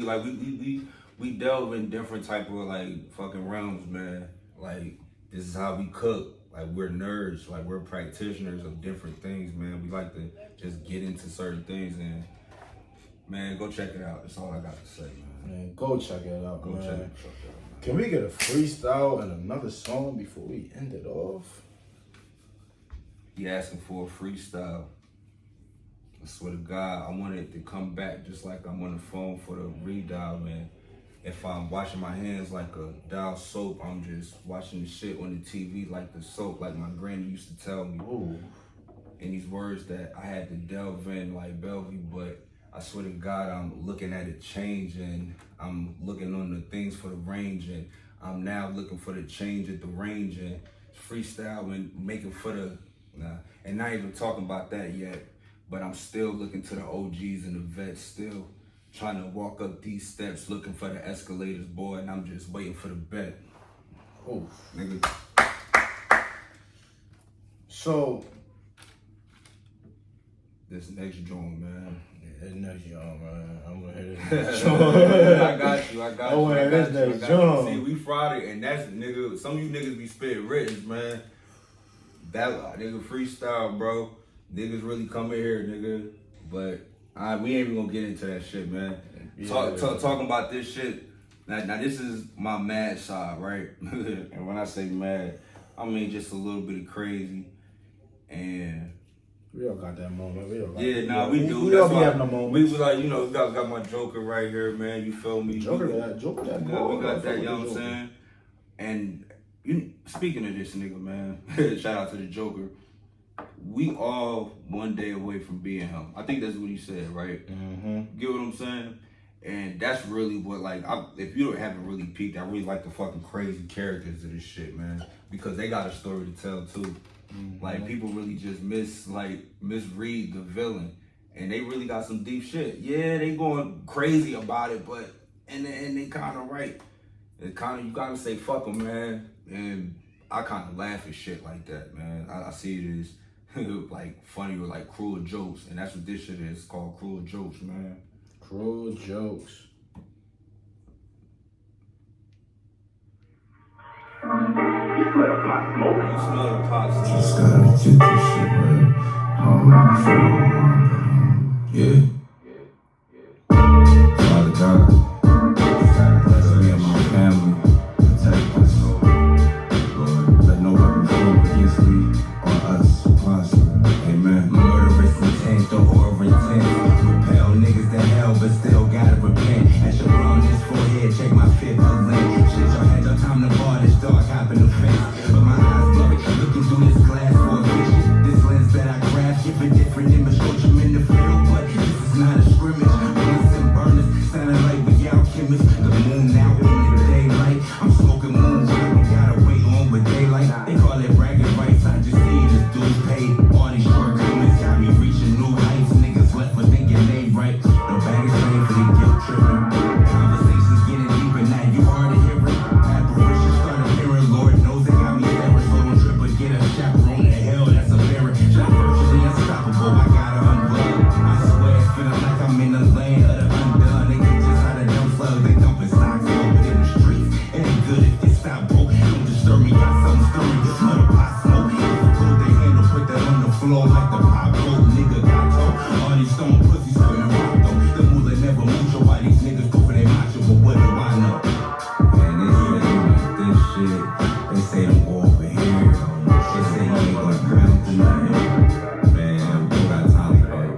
[SPEAKER 3] delve in different type of like fucking realms, man. Like this is how we cook. Like we're nerds. Like we're practitioners of different things, man. We like to just get into certain things and man, go check it out. That's all I got to say, man.
[SPEAKER 2] Man, go check it out,
[SPEAKER 3] Go
[SPEAKER 2] man.
[SPEAKER 3] check it out.
[SPEAKER 2] Can we get a freestyle and another song before we end it off?
[SPEAKER 3] He asking for a freestyle. I swear to God, I want it to come back just like I'm on the phone for the redial, man. If I'm washing my hands like a dial soap, I'm just watching the shit on the TV like the soap, like my granny used to tell me.
[SPEAKER 2] Ooh.
[SPEAKER 3] And these words that I had to delve in like Bellevue, but I swear to God, I'm looking at it changing. I'm looking on the things for the range, and I'm now looking for the change at the range and freestyle and making for the, and not even talking about that yet, but I'm still looking to the OGs and the vets, still trying to walk up these steps, looking for the escalators, boy, and I'm just waiting for the bet.
[SPEAKER 2] Ooh.
[SPEAKER 3] Nigga.
[SPEAKER 2] So,
[SPEAKER 3] This next joint, man.
[SPEAKER 2] this next joint, man. I'm gonna hit
[SPEAKER 3] I
[SPEAKER 2] this joint.
[SPEAKER 3] got you.
[SPEAKER 2] I wanna hear this next joint.
[SPEAKER 3] See, we Friday, and that's nigga. Some of you niggas be spitting written, man. That nigga freestyle, bro. Niggas really come in here, nigga. But Alright, we ain't even gonna get into that shit, man. Talking about this shit. Now this is my mad side, right? And when I say mad, I mean just a little bit of crazy. And
[SPEAKER 2] we all got that moment. We do.
[SPEAKER 3] We
[SPEAKER 2] all be having a moment.
[SPEAKER 3] We was like, you know, got my Joker right here, man. You feel me?
[SPEAKER 2] Joker,
[SPEAKER 3] we
[SPEAKER 2] that
[SPEAKER 3] we got that, you know what I'm saying? And speaking of this nigga, man, shout out to the Joker. We all one day away from being him. I think that's what he said, right?
[SPEAKER 2] Mm-hmm.
[SPEAKER 3] Get what I'm saying? And that's really what, like, if you haven't really peeked, I really like the fucking crazy characters of this shit, man. Because they got a story to tell, too. Mm-hmm. Like, people really just misread the villain. And they really got some deep shit. Yeah, they going crazy about it, but, and they kind of right. It kind of, you gotta say fuck them, man. And I kind of laugh at shit like that, man. I see it as like funny or like cruel jokes, and that's what this shit is. It's called cruel jokes, man.
[SPEAKER 2] Cruel jokes.
[SPEAKER 3] You smell the pot smoke.
[SPEAKER 4] Just gotta get this shit, man. Yeah. Father God, bless me and my family. Protect my soul. Lord, let no weapon form against me or us prosper. Amen. Murderous intent, the horror intent. Repel niggas to hell, but still gotta repent. As your on this forehead, check my fifth link. Shit, y'all had no time to bar this dark, hop in the fence. But my eyes blurry, looking through this glass for a vision. This lens that I craft, give a different image, coach 'em in the field, but this is not a scrimmage. Bullets and burners, sounding like we alchemists. The moon out in the daylight, I'm smoking moon, we gotta wait on with daylight. They call it bragging rights, I just see this dude paid. All these shortcomings got me reaching new heights. Niggas left for thinking they right. No bag is paying for the guilt tripping. Conversations getting deeper, now you hard to hear it. Apparitions start appearing, Lord knows they got me staring. So don't trip or get a chaperone to hell, that's a parent. Shot virtually unstoppable, I gotta unplug. I swear it's feeling like I'm in the land of the undone. They get just out of them slugs, they dumping stocks over in the streets. It ain't good if they stop broke, don't disturb me, got something stirring, just smell the pot smoke. Difficult they handle, put that on the floor like the pop gold. Nigga got told, all these stone pussies couldn't rock though. The moolah never mucho, why these niggas proving they macho, but what do I know? Man, they say like this shit, they say don't go over here. They say you ain't gonna come to nothing. Man, we got time for that.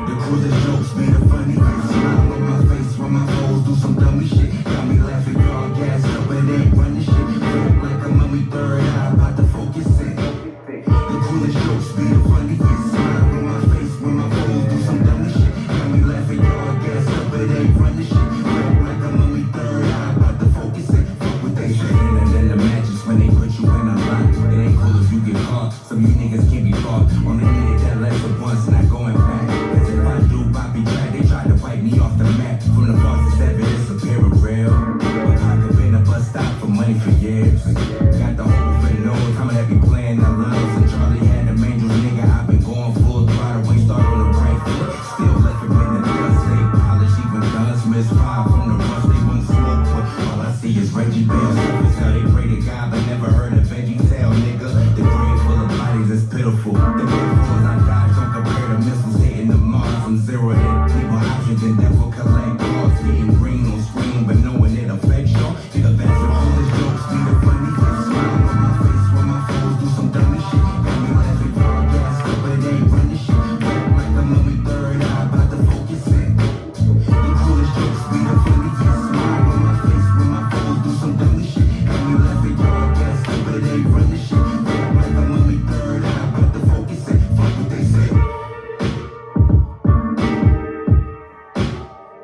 [SPEAKER 4] The cruiser jokes be the funny. Smile on my face when my foes do some dummy shit. Got me laughing, all gas up, but they ain't running shit. Look like a mummy third eye, about to focus in. The coolest jokes be the funny. Smile on my face when my foes do some dummy shit. Got me laughing, all gas up, but they ain't running shit. Look like a mummy third eye, about to focus in. Fuck what they say. And then the matches when they put you in a line. It ain't cool if you get caught. Some of you niggas can't be caught. Only needed that lesson once, not going back. Cause if I do Bobby track, they tried to wipe me off the map. From the Boston evidence appearing real. But I could been a bus stop for money for years. Got the whole thing knows, I'ma have you playing the loves. And Charlie had them angels, nigga. I've been going full throttle, ain't start on the right foot. Still left it in the dust, they polish, even guns miss fire from the rush. They won't smoke, but all I see is Reggie Bell. Surface how they pray to God, but never heard of Veggie Tail, nigga. The grave full of bodies is pitiful. The metaphors I dodge don't compare to missiles hitting the Mars. I'm zero hit, people oxygen, devil collect calls. Being green on screen, but knowing it affects y'all. Nigga, that's the coolest jokes, be the funny. Smile on my face when my foes do some dummy shit. Got me laughing, all gas up, but they ain't running shit. Look like a mummy third eye, about to focus in. The coolest jokes be the funny. Smile on my face when my foes do some dummy shit. Got me laughing, all gas up, but they ain't running shit. Look like a mummy third eye, about to focus in. Fuck what they say.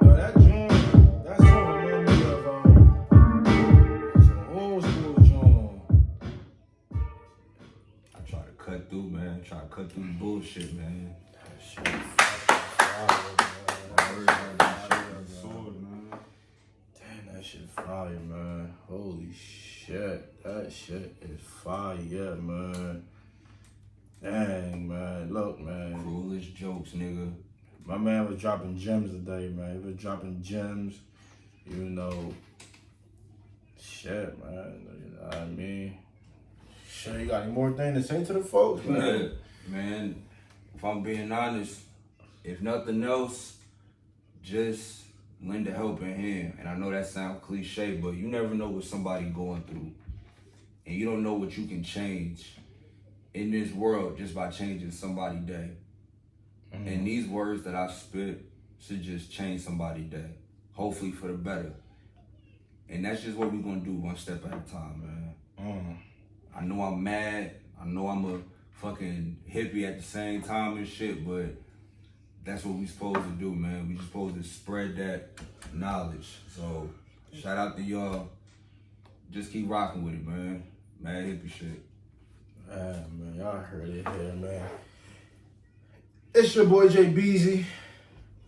[SPEAKER 2] Yo, that song reminded me of some old school joint.
[SPEAKER 3] I try to cut through, man. Try to cut through the bullshit, man.
[SPEAKER 2] That shit fire, man. Damn, that shit fire, man. Holy shit. That shit is fire, man. Dang, man. Look, man.
[SPEAKER 3] Cruelest jokes, nigga.
[SPEAKER 2] My man was dropping gems today, man. He was dropping gems, you know. Shit, man. You know what I mean? Shit, you got any more thing to say to the folks, man?
[SPEAKER 3] Man, if I'm being honest, if nothing else, just lend a helping hand. And I know that sounds cliche, but you never know what somebody going through. And you don't know what you can change in this world just by changing somebody's day. And these words that I spit should just change somebody's day, hopefully for the better. And that's just what we're gonna do, one step at a time, man. I know I'm mad. I know I'm a fucking hippie at the same time and shit, but that's what we supposed to do, man. We just supposed to spread that knowledge. So shout out to y'all. Just keep rocking with it, man. Mad hippie shit.
[SPEAKER 2] Man, y'all heard it here, man. It's your boy Jay Beezy.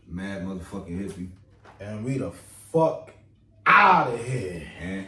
[SPEAKER 3] Mad motherfucking hippie.
[SPEAKER 2] And we the fuck out of here.
[SPEAKER 3] And